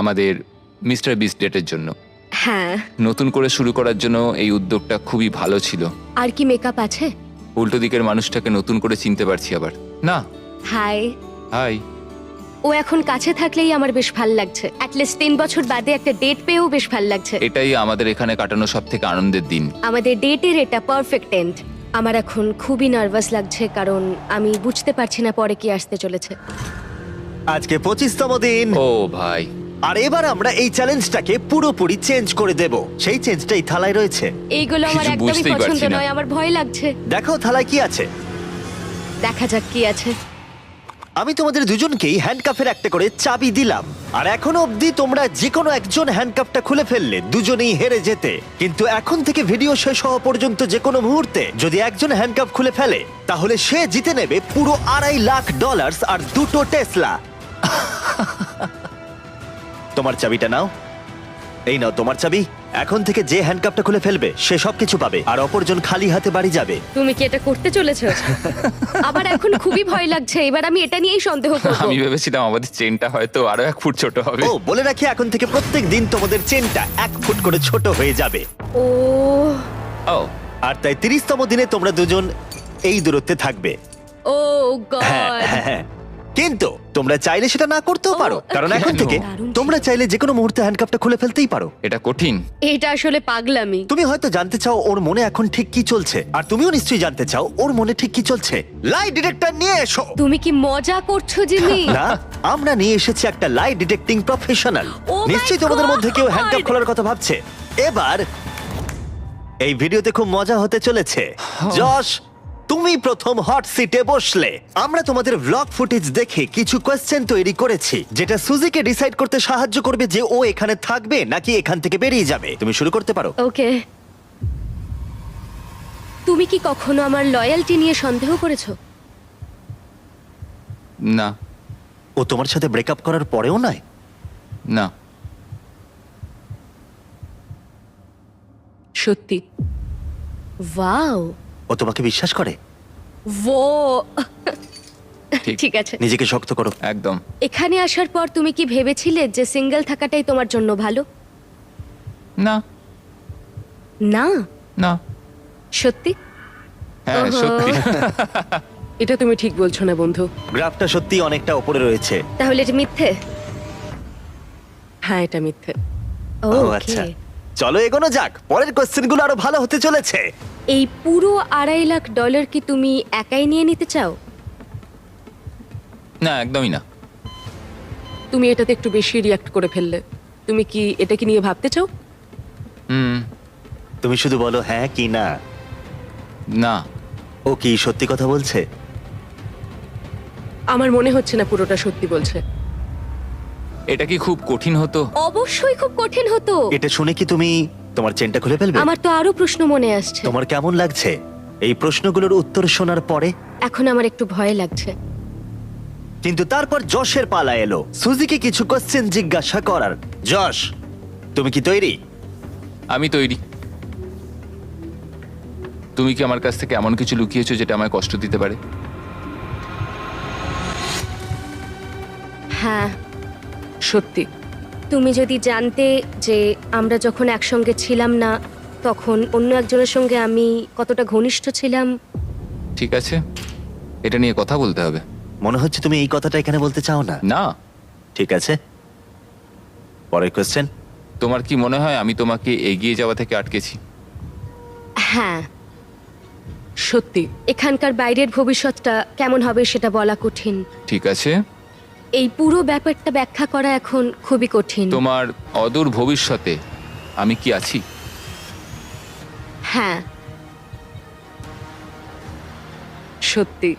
আমাদের মিস্টার বিস্ট ডেটের জন্য হ্যাঁ। নতুন করে শুরু করার জন্য এই উদ্যোগটা খুবই ভালো ছিল। আর কি মেকআপ আছে? উল্টো দিকের মানুষটাকে নতুন করে চিনতে পারছি আবার। না হাই। হাই। ও এখন কাছে থাকলেই আমার বেশ ভাল লাগছে। অ্যাটলিস্ট 3 বছর বাদে একটা ডেট পেয়েও বেশ ভাল লাগছে। এটাই আমাদের এখানে কাটানো সব থেকে আনন্দের দিন। আমাদের ডেটের এটা পারফেক্ট এন্ড। আমার এখন খুবই নার্ভাস লাগছে কারণ আমি বুঝতে পারছি না পরে কি আসতে চলেছে। আজকে 25তম দিন, ও ভাই, আর এবার আমরা এই চ্যালেঞ্জটাকে পুরোপুরি চেঞ্জ করে দেব। সেই চেঞ্জটা এই থালায় রয়েছে। এইগুলো আমার কিছু একদমই বুঝতেই পছন্দ পারছি না। নয়, আমার ভয় লাগছে। দেখো থালায় কি আছে। দেখা যাক কি আছে। আমি তোমাদের দুজনকেই হ্যান্ডকাফের একটা করে চাবি দিলাম, আর এখনো অবধি তোমরা যে কোনো একজন হ্যান্ডকাফটা খুলে ফেললে দুজনেই হেরে যেতে। কিন্তু এখন থেকে ভিডিও শেষ হওয়া পর্যন্ত যে কোনো মুহূর্তে যদি একজন হ্যান্ডকাফ খুলে ফেলে, তাহলে সে জিতে নেবে পুরো $2.5 লাখ আর 2টো টেসলা। তোমার চাবিটা নাও। এই নাও তোমার চাবি। এখন থেকে যে হ্যান্ডকাফটা খুলে ফেলবে সে সবকিছু পাবে, আর অপরজন খালি হাতে বাড়ি যাবে। তুমি কি এটা করতে চলেছো? আবার এখন খুবই ভয় লাগছে। এবার আমি এটা নিয়েই সন্দেহ করব। আমি ভেবেছিলাম আমাদের চেনটা হয়তো আরো 1 ফুট ছোট হবে। ও বলে রাখি, এখন থেকে প্রত্যেক দিন তোমাদের চেনটা 1 ফুট করে ছোট হয়ে যাবে। ও ও আর তাই 30তম দিনে তোমরা দুজন এই দূরত্বে থাকবে। ও হ্যাঁ, গড। হ্যাঁ, হ্যাঁ। কিন্তু তোমরা চাইলে সেটা না করতেও পারো, কারণ এখন কেন? থেকে তোমরা চাইলে যে কোনো মুহূর্তে হ্যান্ডকাপটা খুলে ফেলতেই পারো। এটা কঠিন। এটা আসলে পাগলামি। তুমি হয়তো জানতে চাও ওর মনে এখন ঠিক কি চলছে, আর তুমিও নিশ্চয়ই জানতে চাও ওর মনে ঠিক কি চলছে। লাই ডিটেক্টর নিয়ে এসো। তুমি কি মজা করছো জিমি? না, আমরা নিয়ে এসেছি একটা লাই ডিটেক্টিং প্রফেশনাল। Oh my নিশ্চয়ই তোমাদের God! মধ্যে কেউ হ্যান্ডকাপ খোলার কথা ভাবছে। এবার এই ভিডিওতে খুব মজা হতে চলেছে। যশ, তুমি প্রথম হট সিটে বসলে। আমরা তোমাদের ব্লগ ফুটেজ দেখে কিছু কোয়েশ্চেন তৈরি করেছি, যেটা সুজিকে ডিসাইড করতে সাহায্য করবে যে ও এখানে থাকবে নাকি এখান থেকে বেরিয়ে যাবে। তুমি শুরু করতে পারো। ওকে। তুমি কি কখনো আমার লয়্যালটি নিয়ে সন্দেহ করেছো? না, ও তোমার সাথে ব্রেকআপ করার পরেও নয়? না। সত্যি? ওয়াও। ও তোমাকে বিশ্বাস করে? ও ঠিক। ঠিক আছে। নিজেকে শক্ত করো। একদম। এখানে আসার পর তুমি কি ভেবেছিলে যে সিঙ্গেল থাকাটাই তোমার জন্য ভালো? না, না। না। সত্যি? হ্যাঁ, ওহো। সত্যি। এটা তুমি ঠিক বলছো না বন্ধু। গ্রাফটা সত্যি অনেকটা উপরে রয়েছে। তাহলে এটা মিথ্যে? হ্যাঁ, এটা মিথ্যে। ও ওকে। আচ্ছা, চলো এগোনো যাক। পরের কোশ্চেনগুলো আরো ভালো হতে চলেছে। এই পুরো $2.5 লাখ কি তুমি একাই নিয়ে নিতে চাও? না, একদমই না। তুমি এটাতে একটু বেশি রিয়াক্ট করে ফেললে। তুমি কি এটাকে নিয়ে ভাবতে চাও? হুম, তুমি শুধু বলো হ্যাঁ কি না। না। ও কি সত্যি কথা বলছে? আমার মনে হচ্ছে না পুরোটা সত্যি বলছে। এটা কি খুব কঠিন হতো? অবশ্যই খুব কঠিন হতো। এটা শুনে কি তুমি তোমার চেনটা খুলে ফেলবে? আমার তো আরো প্রশ্ন মনে আসছে। তোমার কেমন লাগছে এই প্রশ্নগুলোর উত্তর শোনার পরে? এখন আমার একটু ভয় লাগছে। কিন্তু তারপর যশের পালা এলো সুজিকে কিছু কোশ্চেন জিজ্ঞাসা করার। যশ, তুমি কি তৈরি? আমি তৈরি। তুমি কি আমার কাছ থেকে এমন কিছু লুকিয়েছো যেটা আমায় কষ্ট দিতে পারে? হ্যাঁ। সত্যি? তুমি যদি জানতে যে আমরা যখন একসঙ্গে ছিলাম না তখন অন্য একজনের সঙ্গে আমি কতটা ঘনিষ্ঠ ছিলাম। ঠিক আছে, এটা নিয়ে কথা বলতে হবে। মনে হচ্ছে তুমি এই কথাটা এখানে বলতে চাও না। না। ঠিক আছে, পরের কোশ্চেন। তোমার কি মনে হয় আমি তোমাকে এগিয়ে যাওয়া থেকে আটকেছি? হ্যাঁ। সত্যি? এখানকার বাইরের ভবিষ্যৎটা কেমন হবে সেটা বলা কঠিন। ঠিক আছে, এই পুরো ব্যাপারটা ব্যাখ্যা করা এখন খুবই কঠিন। তোমার অদূর ভবিষ্যতে আমি কি আছি? হ্যাঁ। সত্যি?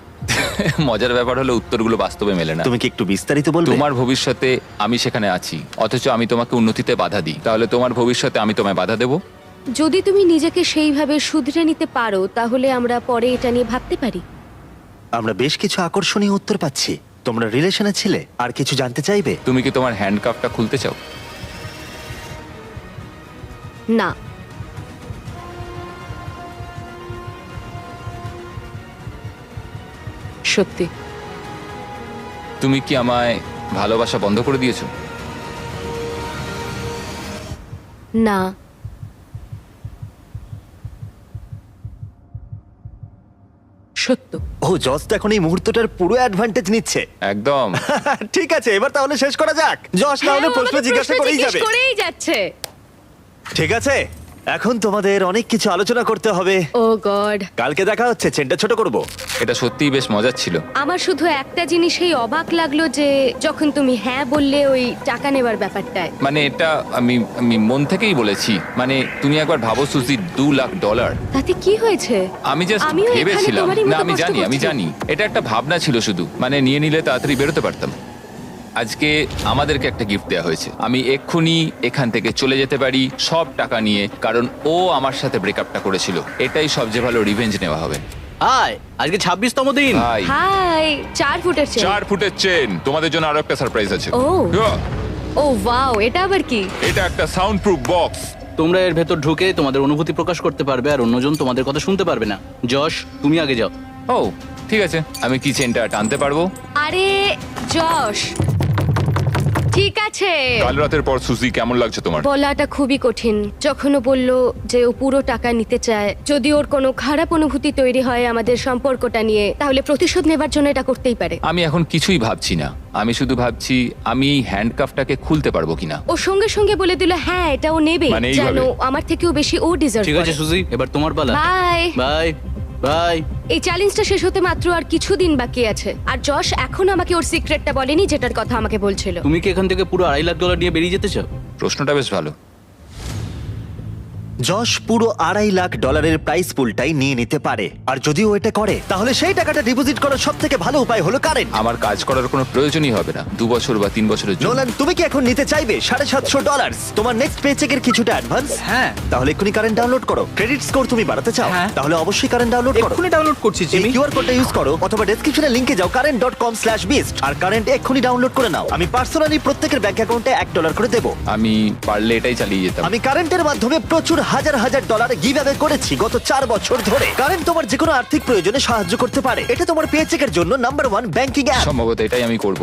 মজার ব্যাপার হলো উত্তরগুলো বাস্তবে মেলে না। তুমি কি একটু বিস্তারিত বলবে? তোমার ভবিষ্যতে আমি সেখানে আছি, অথচ আমি তোমাকে উন্নতিতে বাধা দিই। তাহলে তোমার ভবিষ্যতে আমি তোমায় বাধা দেব? যদি তুমি নিজেকে সেইভাবে শুধরে নিতে পারো তাহলে আমরা পরে এটা নিয়ে ভাবতে পারি। আমরা বেশ কিছু আকর্ষণীয় উত্তর পাচ্ছি। তোমরা রিলেশনে ছিলে, আর কিছু জানতে চাইবে? তুমি কি তোমার হ্যান্ডকাপটা খুলতে চাও? না। সত্যি? তুমি কি আমায় ভালোবাসা বন্ধ করে দিয়েছো? না। সত্য? ও, জজ তো এখন এই মুহূর্তটার পুরো অ্যাডভান্টেজ নিচ্ছে। একদম। ঠিক আছে, এবার তাহলে শেষ করা যাক। যশ না হলে হ্যাঁ, প্রশ্ন আমাকে জিজ্ঞাসা করেই জিজ্ঞেস যাবে। করেই যাচ্ছে। ঠিক আছে, এখন তোমাদের অনেক কিছু আলোচনা করতে হবে। ও গড। কালকে দেখা হচ্ছে। চেনটা ছোট করব। এটা সত্যিই বেশ মজার ছিল। আমার শুধু একটা জিনিসেই অবাক লাগলো যে যখন তুমি হ্যাঁ বললে ওই টাকা নেবার ব্যাপারটায়। মানে এটা আমি আমি মন থেকেই বলেছি। মানে তুমি একবার ভাবো সুজি, $2 লাখ। তাতে কি হয়েছে? আমি জাস্ট আমিও এখানে ভেবেছিলাম। তোমারই না, মতো আমি কষ্ট জানি, আমি করছি। জানি এটা একটা ভাবনা ছিল শুধু। মানে নিয়ে নিলে তাড়াতাড়ি বেরোতে পারতাম। আজকে আমাদেরকে একটা গিফট দেওয়া হয়েছে। আমি এক্ষুনি এখান থেকে চলে যেতে পারি সব টাকা নিয়ে, কারণ ও আমার সাথে ব্রেকআপটা করেছিল। এটাই সবচেয়ে ভালো রিভেঞ্জ নেওয়া হবে। হাই, আজকে 26তম দিন। ভাই, হাই। 4 ফুটের চেন। 4 ফুটের চেন। তোমাদের জন্য আরো একটা সারপ্রাইজ আছে। ও। Yeah, ও ওয়াও, এটা আবার কি? এটা একটা সাউন্ড প্রুফ বক্স। তোমরা এর ভেতর ঢুকে তোমাদের অনুভূতি প্রকাশ করতে পারবে, আর অন্যজন তোমাদের কথা শুনতে পারবে না। যশ, তুমি আগে যাও। ও ঠিক আছে, আমি কি চেনটা টানতে পারবো? আরে যশ, ঠিক আছে। কাল রাতের পর সুজি কেমন লাগছে তোমার? বলাটা খুবই কঠিন। যখন ও বলল যে ও পুরো টাকা নিতে চায়, যদি ওর কোনো খারাপ অনুভূতি তৈরি হয় আমাদের সম্পর্কটা নিয়ে, তাহলে প্রতিশোধ নেবার জন্য এটা করতেই পারে। আমি এখন কিছুই ভাবছি না, আমি শুধু ভাবছি আমি হ্যান্ডকাফটাকে খুলতে পারবো কিনা। ও সঙ্গে সঙ্গে বলে দিল হ্যাঁ এটা ও নেবে, মানে এইভাবে? জানো আমার থেকেও বেশি ও ডিজার্ভ ঠিক আছে করে। সুজি, এবার তোমার পালা। বাই। Bye bye. এই চ্যালেঞ্জটা শেষ হতে মাত্র আর কিছুদিন বাকি আছে, আর যশ এখন আমাকে ওর সিক্রেটটা বলেনি যেটার কথা আমাকে বলছিল। তুমি কি এখান থেকে পুরো $2.5 লাখ নিয়ে বেরিয়ে যেতে চাও? প্রশ্নটা বেশ ভালো। যশ পুরো $2.5 লাখ প্রাইস পুলটাই নিয়ে নিতে পারে, আর যদি ও এটা করে তাহলে সেই টাকাটা ডিপোজিট করার সব থেকে ভালো উপায় হলো কারেন্ট। আমার কাজ করার কোনো প্রয়োজনই হবে না 2 বছর বা 3 বছরের জন্য। নোলান, তুমি কি এখন নিতে চাইবে $750 তোমার নেক্সট পেচেকের কিছুটা অ্যাডভান্স? হ্যাঁ। তাহলে এক্ষুনি কারেন্ট ডাউনলোড করো। ক্রেডিট স্কোর তুমি বাড়াতে চাও? হ্যাঁ। তাহলে অবশ্যই কারেন্ট ডাউনলোড করো। এক্ষুনি ডাউনলোড করছি এই জিমি। কিউআর কোডটা ইউজ করো অথবা ডেসক্রিপশনে লিংকে যাও current.com/beast আর কারেন্ট এক্ষুনি ডাউনলোড করে নাও। আমি পার্সোনালি প্রত্যেকের ব্যাংক অ্যাকাউন্টে $1 করে দেব। আমি পারলে এটাই চালিয়ে যেতাম। আমি কারেন্টের মাধ্যমে প্রচুর হাজার হাজার ডলার গিভঅ্যাওয়ে করেছি গত 4 বছর ধরে। কারেন্ট তোমার যে কোনো আর্থিক প্রয়োজনে সাহায্য করতে পারে। এটা তোমার পেচেকের জন্য নাম্বার 1 ব্যাংকিং অ্যাপ। সম্ভবত এটাই আমি করব।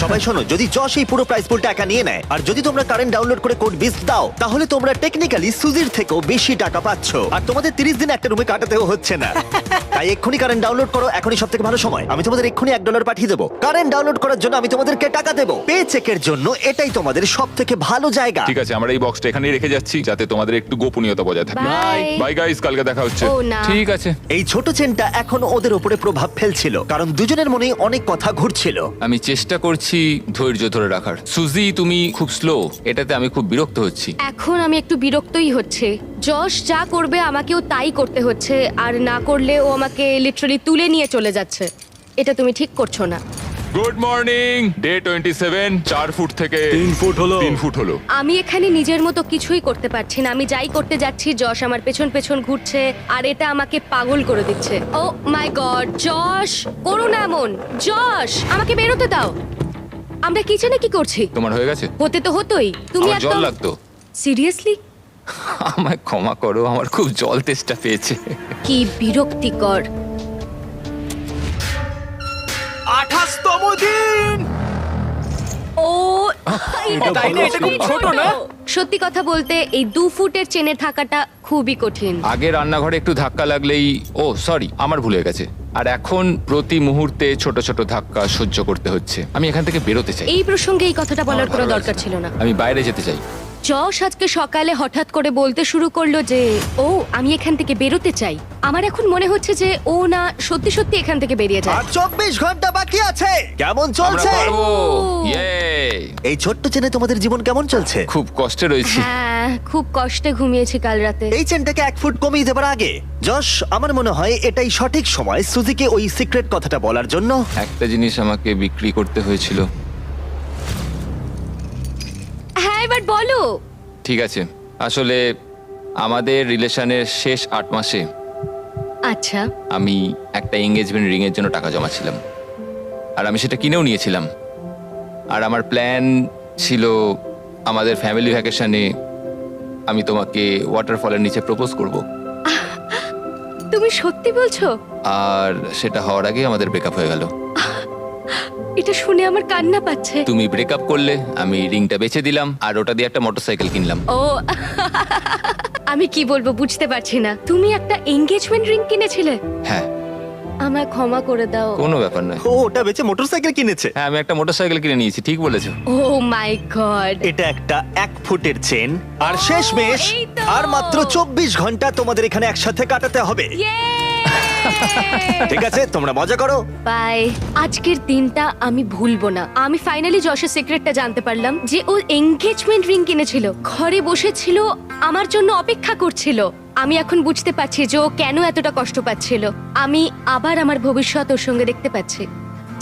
সবাই শোনো, যদি যশ এই পুরো প্রাইস পুলটা একা নিয়ে নেয় আর যদি তোমরা কারেন্ট ডাউনলোড করে কোড বিস্ট দাও, তাহলে তোমরা টেকনিক্যালি সুজির থেকেও বেশি টাকা পাচ্ছ, আর তোমাদের 30 দিন একটা রুমে কাটাতেও হচ্ছে না। তাই এক্ষুনি কারেন্ট ডাউনলোড করো, এখনই সবথেকে ভালো সময়। আমি তোমাদের এক্ষুনি $1 পাঠিয়ে দেবো। কারেন্ট ডাউনলোড করার জন্য আমি তোমাদেরকে টাকা দেবো। পে চেকের জন্য এটাই তোমাদের সবথেকে ভালো জায়গা। ঠিক আছে, আমরা এই বক্সটা এখানেই রেখে যাচ্ছি যাতে তোমাদের একটু গোপনীয়তা বজায় থাকে। বাই। বাই গাইস, কালকে দেখা হচ্ছে। ও না। ঠিক আছে। এই ছোট চেনটা এখন ওদের উপরে প্রভাব ফেলছিল, কারণ দুজনের মনেই অনেক কথা ঘুরছিল। আমি চেষ্টা করছি ধৈর্য ধরে রাখার। সুজি, তুমি খুব স্লো, এটাতে আমি খুব বিরক্ত হচ্ছি। এখন আমি একটু বিরক্তই হচ্ছে। যশ যা করবে আমাকেও তাই করতে হচ্ছে, আর না করলে ও আমাকে লিটারালি তুলে নিয়ে চলে যাচ্ছে। এটা তুমি ঠিক করছো না। Good morning. ডে 27, 4 ফুট থেকে 3 ফুট হলো। 3 ফুট হলো। আমি এখানে নিজের মতো কিছুই করতে পারছি না। আমি যাই করতে যাচ্ছি যশ আমার পেছন পেছন ঘুরছে, আর এটা আমাকে পাগল করে দিচ্ছে। ও মাই গড, যশ করো না এমন। যশ আমাকে বেরোতে দাও। আমরা কিচেনে কি করছি? তোমার হয়ে গেছে? হতে তো হতোই। তুমি আমার জল একদম লাগতো। সিরিয়াসলি? আমায় ক্ষমা করো, আমার খুব জল তেষ্টা পেয়েছে। কি বিরক্তিকর। 28তম দিন। ও তাই না? এটা খুব ছোট না? সত্যি কথা বলতে এই 2 ফুটের চেনে থাকাটা খুবই কঠিন। আগে রান্নাঘরে একটু ধাক্কা লাগলেই, ও সরি, আমার ভুল হয়ে গেছে। আর এখন প্রতি মুহূর্তে ছোট ছোট ধাক্কা সহ্য করতে হচ্ছে। আমি এখান থেকে বেরোতে চাই। এই প্রসঙ্গে এই কথাটা বলার আমার কোনো ভালো দরকার লাগছে ছিল না। আমি বাইরে যেতে চাই। যশ আজকে সকালে হঠাৎ করে বলতে শুরু করলো যে ও আমি এখান থেকে বেরোতে চাই। আমার এখন মনে হচ্ছে যে ও না সত্যি সত্যি এখান থেকে বেরিয়ে যায়। আর 24 ঘন্টা বাকি আছে। কেমন আমরা চলছে? পারবো। ও। ইয়ে! এই ছোট্ট চেনে তোমাদের জীবন কেমন চলছে? খুব কষ্টে রয়েছি। হ্যাঁ, খুব কষ্টে ঘুমিয়েছি কাল রাতে। এই চেনটাকে 1 ফুট কমিয়ে দেবার আগে যশ, আমার মনে হয় এটাই সঠিক সময় সুজিকে ওই সিক্রেট কথাটা বলার জন্য। একটা জিনিস আমাকে বিক্রি করতে হয়েছিল। হ্যাঁ, এবার বলো। ঠিক আছে, আসলে আমাদের রিলেশনের শেষ 8 মাসে আচ্ছা, আমি একটা এঙ্গেজমেন্ট রিং এর জন্য টাকা জমাচ্ছিলাম, আর আমি সেটা কিনেও নিয়েছিলাম। আর আমার প্ল্যান ছিল আমাদের ফ্যামিলি ভ্যাকেশনে আমি তোমাকে ওয়াটারফলের নিচে প্রপোজ করব। তুমি সত্যি বলছো? আর সেটা হওয়ার আগে আমাদের ব্রেকআপ হয়ে গেল। এটা শুনে আমার কান্না পাচ্ছে। তুমি ব্রেকআপ করলে, আমি রিংটা বেচে দিলাম, আর ওটা দিয়ে একটা মোটরসাইকেল কিনলাম। ও আমি কি বলবো বুঝতে পারছি না। তুমি একটা এনগেজমেন্ট রিং কিনেছিলে? হ্যাঁ, আমায় ক্ষমা করে দাও। কোনো ব্যাপার নয়। ও ওটা বেচে মোটরসাইকেল কিনেছে। হ্যাঁ, আমি একটা মোটরসাইকেল কিনে নিয়েছি, ঠিক বলেছো। ও মাই গড। এটা একটা 1 ফুটের চেন, আর শেষমেশ এই তো। আর মাত্র 24 ঘন্টা তোমাদের এখানে একসাথে কাটাতে হবে। ঠিক আছে, তোমরা মজা করো। বাই। আজকের দিনটা আমি ভুলবো না। আমি ফাইনালি যশের সিক্রেটটা জানতে পারলাম যে ও এনগেজমেন্ট রিং কিনেছিল, ঘরে বসেছিল, আমার জন্য অপেক্ষা করছিল। আমি এখন বুঝতে পারছি যে ও কেন এতটা কষ্ট পাচ্ছিল। আমি আবার আমার ভবিষ্যৎ ওর সঙ্গে দেখতে পাচ্ছি।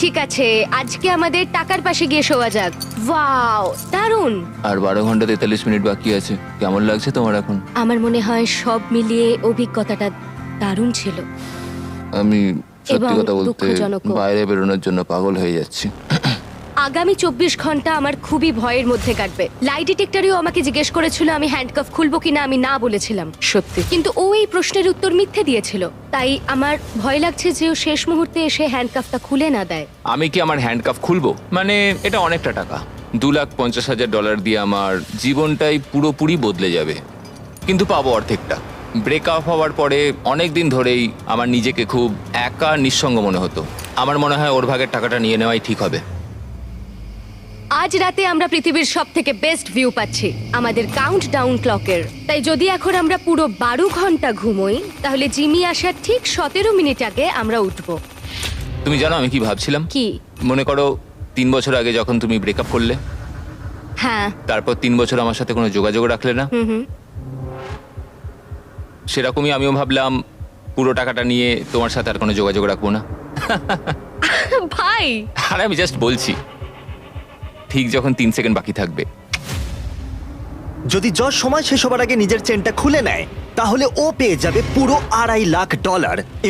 ঠিক আছে, আজকে আমাদের টাকার পাশে গিয়ে শোয়া যাক। ওয়াও, দারুণ। আর 12 ঘন্টা 43 মিনিট বাকি আছে। কেমন লাগছে তোমার এখন? আমার মনে হয় সব মিলিয়ে অভিজ্ঞতাটা দারুণ ছিল। আমি সত্যি এবং কথা বলতে দুঃখজনকও। বাইরে বেরোনোর জন্য পাগল হয়ে যাচ্ছি। আগামী 24 ঘন্টা আমার খুবই ভয়ের মধ্যে কাটবে। লাই ডিটেক্টরেও আমাকে জিজ্ঞেস করেছিল আমি হ্যান্ডকাফ খুলবো কিনা, আমি না বলেছিলাম। সত্যি? কিন্তু ও এই প্রশ্নের উত্তর মিথ্যে দিয়েছিল। তাই আমার ভয় লাগছে যে ও শেষ মুহূর্তে এসে হ্যান্ডকাফটা খুলে না দেয়। আমি কি আমার হ্যান্ডকাফ খুলবো? মানে এটা অনেকটা টাকা। $2,50,000 দিয়ে আমার জীবনটাই পুরোপুরি বদলে যাবে, কিন্তু পাবো অর্ধেকটা। ব্রেকআপ হওয়ার পরে অনেক দিন ধরেই আমার নিজেকে খুব একা নিঃসঙ্গ মনে হতো। আমার মনে হয় ওর ভাগের টাকাটা নিয়ে নেওয়াই ঠিক হবে। আজ রাতে আমরা পৃথিবীর সব থেকে বেস্ট ভিউ পাচ্ছি আমাদের কাউন্ট ডাউন ক্লকের। তাই যদি এখন আমরা পুরো 12 ঘন্টা ঘুমোই, তাহলে জিমি আসার ঠিক 17 মিনিট আগে আমরা উঠবো। তুমি জানো আমি কি ভাবছিলাম? কি? মনে করো 3 বছর আগে যখন তুমি ব্রেকআপ করলে, হ্যাঁ। তারপর 3 বছর আমার সাথে কোনো যোগাযোগ রাখলে না, সেরকমই আমিও ভাবলাম পুরো টাকাটা নিয়ে তোমার সাথে আর কোনো যোগাযোগ রাখবো না। ভাই, আর আমি জাস্ট বলছি, ঠিক যখন 3 সেকেন্ড বাকি থাকবে। যদি যশ সময় শেষ হবার আগে নিজের চেনটা খুলে নেয়, তাহলে ও পেয়ে যাবে পুরো $2.5 লাখ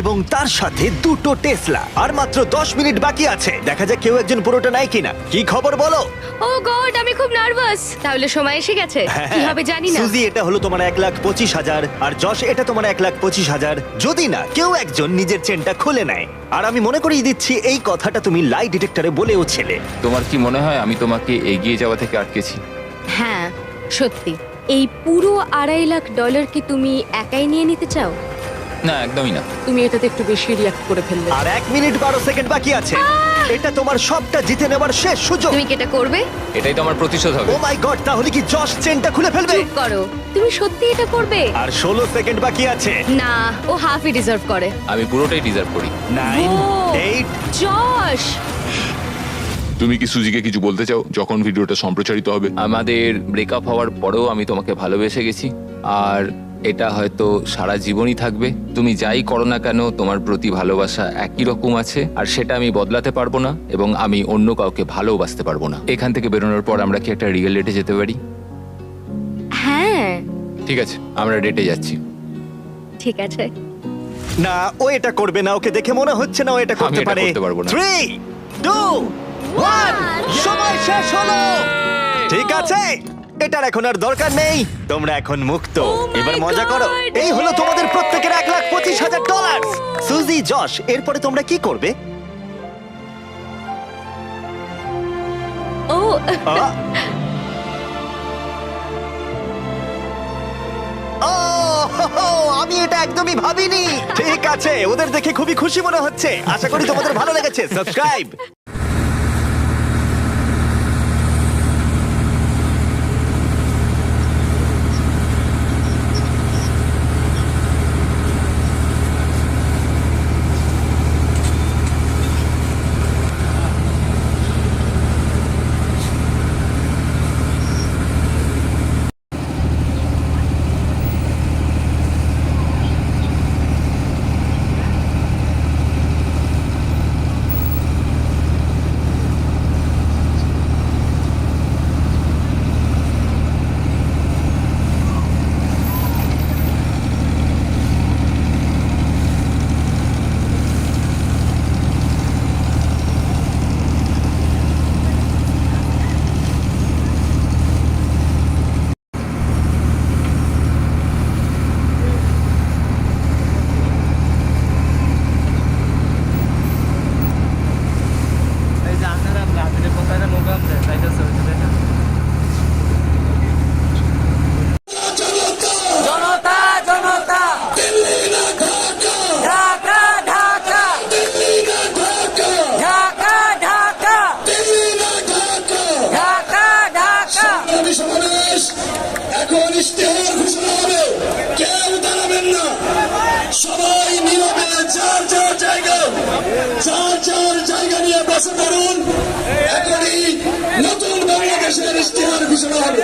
এবং তার সাথে 2টো টেসলা। আর মাত্র 10 মিনিট বাকি আছে, দেখা যাক কেউ একজন পুরোটা নেয় কিনা। কি খবর বলো? ও গড, আমি খুব নার্ভাস। তাহলে সময় এসে গেছে, কি হবে জানি না। সুজি, এটা হলো তোমার 1,25,000 আর যশ এটা তোমার 1,25,000, যদি না কেউ একজন নিজের চেনটা খুলে নেয়। আর আমি মনে করিয়ে দিচ্ছি এই কথাটা তুমি লাই ডিটেক্টরে বলেও ছিলে। তোমার কি মনে হয় আমি তোমাকে এগিয়ে যাওয়া থেকে আটকেছি? হ্যাঁ, সত্যি। এই পুরো $2.5 লাখ কি তুমি একাই নিয়ে নিতে চাও? না, একদমই না। তুমি এটাতে একটু বেশি রিয়াক্ট করে ফেললে। আর 1 মিনিট 12 সেকেন্ড বাকি আছে। এটা তোমার সবটা জিতে নেবার শেষ সুযোগ। তুমি কি এটা করবে? এটাই তো আমার প্রতিশোধ হবে। ও মাই গড, তাহলে কি যশ চেনটা খুলে ফেলবে? চুপ করো, তুমি সত্যি এটা করবে? আর 16 সেকেন্ড বাকি আছে। না, ও হাফই ডিজার্ভ করে। আমি পুরোটাই ডিজার্ভ করি। 9, ও, 8, জশ, তুমি কি সুজিকে কিছু বলতে চাও যখন ভিডিওটা সম্প্রচারিত হবে? আমাদের ব্রেকআপ হওয়ার পরেও আমি তোমাকে ভালোবেসে গেছি, আর এটা হয়তো সারা জীবনই থাকবে। তুমি যাই করো না কেন, তোমার প্রতি ভালোবাসা একই রকম আছে, আর সেটা আমি বদলাতে পারবো না, এবং আমি অন্য কাউকে ভালোবাসতে পারবো না। এখান থেকে বেরোনোর পর আমরা কি একটা রিয়েল ডেটে যেতে পারি? হ্যাঁ ঠিক আছে, আমরা ডেটে যাচ্ছি। ঠিক আছে। না, ও এটা করবে না। ওকে দেখে মনে হচ্ছে না ও এটা আমি করতে এটা পারে। করতে পারবো না। 3, 2, 1, সময় শেষ হলো। ঠিক আছে, এটার এখন আর দরকার নেই। তোমরা এখন মুক্ত। my এবার মজা করো। God! এই হলো তোমাদের প্রত্যেকের $1,25,000। সুজি, যশ, এরপরে তোমরা কি করবে? ও, আ? ও, হো, হো, আমি এটা একদমই ভাবিনি। ঠিক আছে, ওদের দেখে খুবই খুশি মনে হচ্ছে। আশা করি তোমাদের ভালো লেগেছে। সাবস্ক্রাইব। এখন ইশতেহার ঘোষণা হবে, কেউ দাঁড়াবেন না, সবাই নীরবে যার যার জায়গা নিয়ে বসে পড়ুন। এখনই নতুন বাংলাদেশের ইশতেহার ঘোষণা হবে।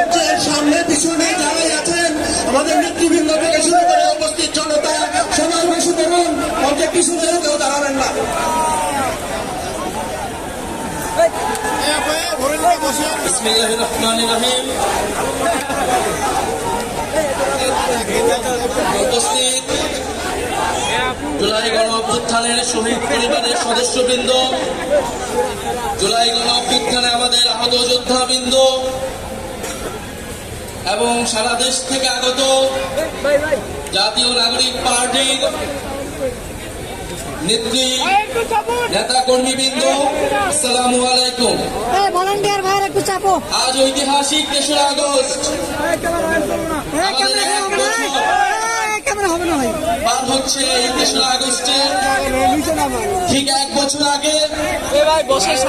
আপনার সামনে পিছনে যারাই আছেন, আমাদের নেতৃবৃন্দ থেকে শুরু করে উপস্থিত জনতা, সবাই বসে পড়ুন। অনেক পিছনে কেউ দাঁড়াবেন না। বিসমিল্লাহির রহমানির রহিম। উপস্থিত জুলাই গণ অভ্যুত্থানের শহীদ পরিবারের সদস্যবৃন্দ, জুলাই গণ অভ্যুত্থানে আমাদের আহত যোদ্ধাবৃন্দ এবং সারা দেশ থেকে আগত জাতীয় নাগরিক পার্টির নেত্রী, নেতা কর্মীবৃন্দ, আসসালামু আলাইকুম। ভলান্টিয়ার ভাইয়ের একটু চাপো। আজ ঐতিহাসিক 3রা আগস্ট। আমাদের এক বছর ক্যামেরা হবে না ভাই। পার হচ্ছে এই 3রা আগস্টে। ঠিক 1 বছর আগে,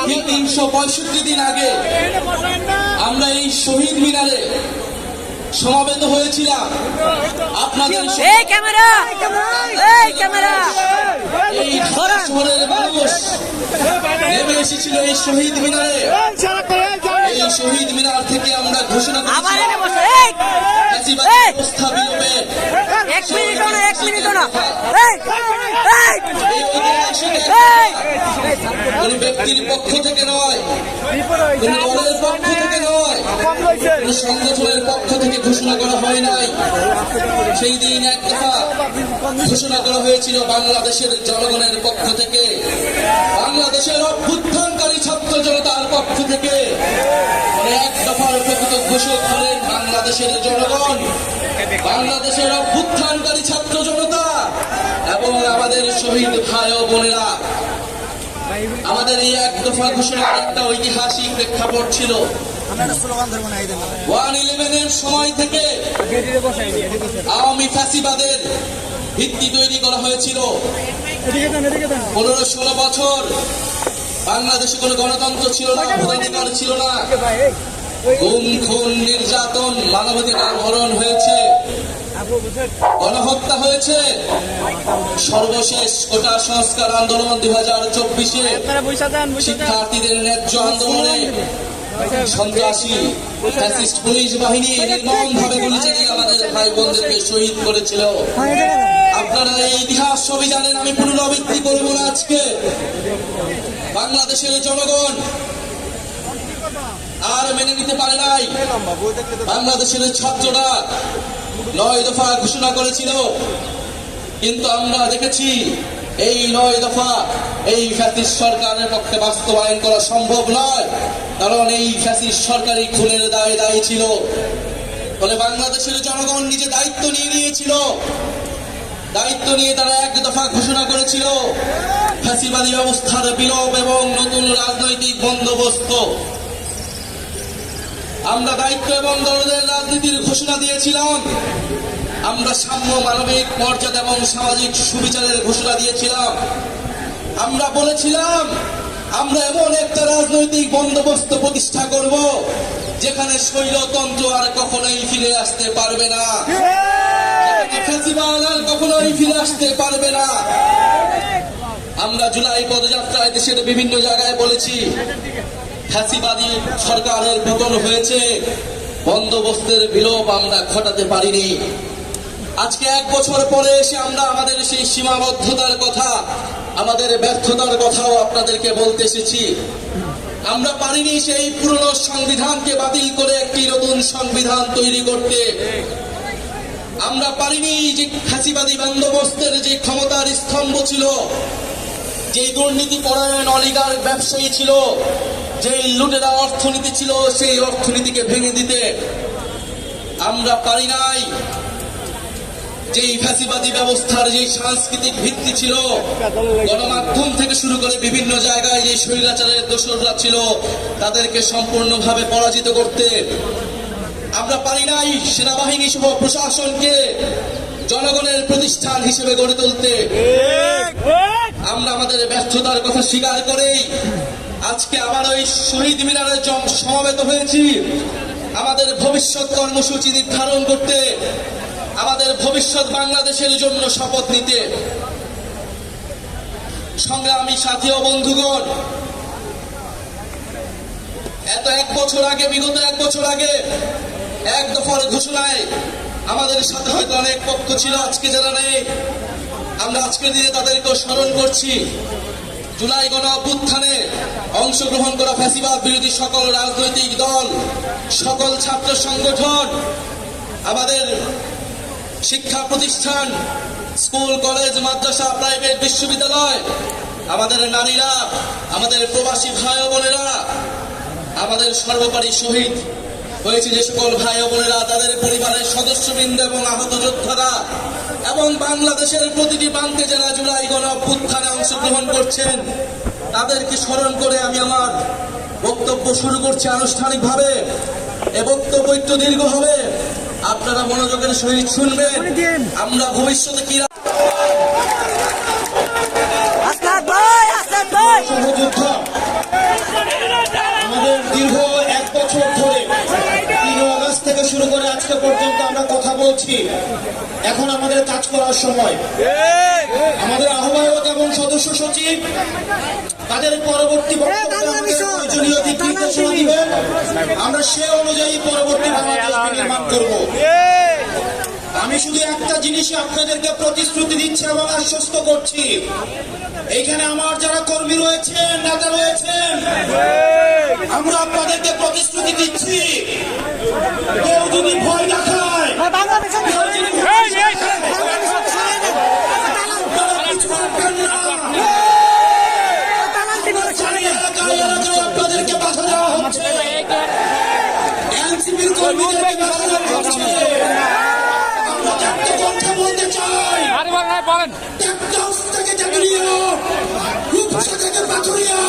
ঠিক 365 দিন আগে আমরা এই শহীদ মিনারে সমাবেত হয়েছিলাম। আপনাদের ক্যামেরা ক্যামেরা এই ঢাকা শহরের মানুষ নেমে এসেছিল এই শহীদ মিনারে। এই শহীদ মিনার থেকে আমরা ঘোষণা করেছিলাম ফ্যাসিবাদী ব্যবস্থা বিলোপের। এই ঐতিহাসিক কোন ব্যক্তির পক্ষ থেকে নয়, কোন দলের পক্ষ থেকে নয়, কোন সংগঠনের পক্ষ থেকে ঘোষণা করা হয় নাই। সেই দিন এক দফা ঘোষণা করা হয়েছিল বাংলাদেশের জনগণের পক্ষ থেকে, বাংলাদেশের অভ্যুত্থানকারী ছাত্র জনতার পক্ষ থেকে। এক দফার প্রকৃত ঘোষক হলেন বাংলাদেশের জনগণ, বাংলাদেশের অভ্যুত্থানকারী ছাত্র জনতা এবং আমাদের শহীদ ভাই ও বোনেরা। আমাদের এই এক দফা ঘোষণার একটা ঐতিহাসিক প্রেক্ষাপট ছিল। 1/11-এর সময় থেকে আওয়ামী ফ্যাসিবাদের ভিত্তি তৈরি করা হয়েছিল। 15-16 বছর বাংলাদেশে কোনো গণতন্ত্র ছিল না, ভোটাধিকার ছিল না, গুম খুন নির্যাতন, মানবাধিকার হরণ হয়েছে, গণহত্যা হয়েছে। সর্বশেষ কোটা সংস্কার আন্দোলন 2024-এ শিক্ষার্থীদের ন্যায্য আন্দোলনে সন্ত্রাসী ফ্যাসিস্ট পুলিশ বাহিনী নির্মমভাবে গুলি চালিয়ে আমাদের ভাই বোনদেরকে শহীদ করেছিল। আপনারা এই ইতিহাস সবই জানেন, আমি পুনরাবৃত্তি করব না। আজকে বাংলাদেশের জনগণ আর মেনে নিতে পারে নাই। বাংলাদেশের ছাত্ররা 9 দফা ঘোষণা করেছিল, কিন্তু আমরা দেখেছি এই 9 দফা এই ফ্যাসিস্ট সরকারের পক্ষে বাস্তবায়ন করা সম্ভব নয়, কারণ এই ফ্যাসিস্ট সরকারি খুনের দায়ে দায়ী ছিল। ফলে বাংলাদেশের জনগণ নিজে দায়িত্ব নিয়ে নিয়েছিল। দায়িত্ব নিয়ে তারা 1 দফা ঘোষণা করেছিল ফ্যাসিবাদী ব্যবস্থার বিলোপ এবং নতুন রাজনৈতিক বন্দোবস্ত। আমরা দায়িত্ব এবং দলদের রাজনীতির ঘোষণা দিয়েছিলাম। আমরা সাম্য, মানবিক মর্যাদা এবং সামাজিক সুবিচারের ঘোষণা দিয়েছিলাম। আমরা বলেছিলাম আমরা এমন একটা রাজনৈতিক বন্দোবস্ত প্রতিষ্ঠা করব যেখানে স্বৈরতন্ত্র আর কখনোই ফিরে আসতে পারবে না, ফ্যাসিবাদ আর কখনোই ফিরে আসতে পারবে না। আমরা জুলাই পদযাত্রায় দেশের বিভিন্ন জায়গায় বলেছি ফ্যাসিবাদী সরকারের পতন হয়েছে, বন্দোবস্তের বিলোপ আমরা ঘটাতে পারিনি। আজকে 1 বছর পরে এসে আমরা আমাদের সেই সীমাবদ্ধতার কথা, আমাদের ব্যর্থতার কথাও আপনাদেরকে বলতে এসেছি। আমরা পারিনি সেই পুরনো সংবিধানকে বাতিল করে একটি নতুন সংবিধান তৈরি করতে। আমরা পারিনি যে ফ্যাসিবাদী বন্দোবস্তের যে ক্ষমতার স্তম্ভ ছিল, যে দুর্নীতি পরায়ণ অলিগার ব্যবসায়ী ছিল, যে লুটেরা অর্থনীতি ছিল, সেই অর্থনীতিকে ভেঙে দিতে। আমরা পারি নাই যে ফ্যাসিবাদী ব্যবস্থার যে সাংস্কৃতিক ভিত্তি ছিল, গণমাধ্যম থেকে শুরু করে বিভিন্ন জায়গায় যে স্বৈরাচারের দোসররা ছিল তাদেরকে সম্পূর্ণভাবে পরাজিত করতে। আমরা পারি নাই সেনাবাহিনী সহ প্রশাসনকে জনগণের প্রতিষ্ঠান হিসেবে গড়ে তুলতে। আমরা আমাদের ব্যর্থতার কথা স্বীকার করেই আজকে আবার ওই শহীদ মিনারে সমবেত হয়েছি আমাদের ভবিষ্যৎ কর্মসূচি নির্ধারণ করতে, আমাদের ভবিষ্যৎ বাংলাদেশের জন্য শপথ নিতে। সংগ্রামী সাথী ও বন্ধুগণ, বিগত 1 বছর আগে 1 দফার ঘোষণায় আমাদের সাথে হয়তো অনেক পক্ষ ছিল, আজকে যারা নেই আমরা আজকের দিনে তাদেরকেও স্মরণ করছি। জুলাই গণ অভ্যুত্থানে অংশগ্রহণ করা ফ্যাসিবাদ বিরোধী সকল রাজনৈতিক দল, সকল ছাত্র সংগঠন, আমাদের শিক্ষা প্রতিষ্ঠান, স্কুল, কলেজ, মাদ্রাসা, প্রাইভেট, বিশ্ববিদ্যালয়, আমাদের নারীরা, আমাদের প্রবাসী ভাই ও বোনেরা, আমাদের সর্বোপরি শহীদ হয়েছে যে সকল ভাই ও বোনেরা, তাদের পরিবারের সদস্যবৃন্দ এবং আহত যোদ্ধারা এবং বাংলাদেশের প্রতিটি প্রান্তে যারা জুলাই গণ অভ্যুত্থানে অংশ গ্রহণ করছেন তাদেরকে স্মরণ করে আমি আমার বক্তব্য শুরু করছি আনুষ্ঠানিকভাবে। এ বক্তব্য একটু দীর্ঘ হবে, আপনারা মনোযোগের সহিত শুনবেন। আমরা ভবিষ্যতে কি আস্তাদ ভাই, আস্তাদ ভাই। সহযোদ্ধা আমাদের দীর্ঘ 1 বছর ধরে 3 আগস্ট থেকে শুরু করে আজকে পর্যন্ত আমরা কথা বলছি। এখন আমাদের কাজ করার সময়। আমাদের আহ্বায়ক এবং সদস্য সচিব তাদের পরবর্তী বক্তব্যে আমাদের প্রয়োজনীয় দিক নির্দেশনা দিবেন। আমরা সে অনুযায়ী পরবর্তী বাংলাদেশ নির্মাণ করব। আমি শুধু একটা জিনিসই আপনাদেরকে প্রতিশ্রুতি দিচ্ছি এবং আশ্বস্ত করছি, এইখানে আমার যারা কর্মী রয়েছেন, নেতা রয়েছেন, আমরা আপনাদেরকে প্রতিশ্রুতি দিচ্ছি, কেউ যদি ভয় দেখায়, বাংলাদেশের কেউ যদি ভয় দেখায়, আপনারা কিছু করবেন না। এলাকায় এলাকায় আপনাদেরকে বাধা দেওয়া হচ্ছে, এনসিপির কর্মীদেরকে বাধা দেওয়া হচ্ছে। আমরা একটা কথা বলতে চাই, টেকনাফ থেকে জাগুলিয়া, রূপসা থেকে পাথুরিয়া,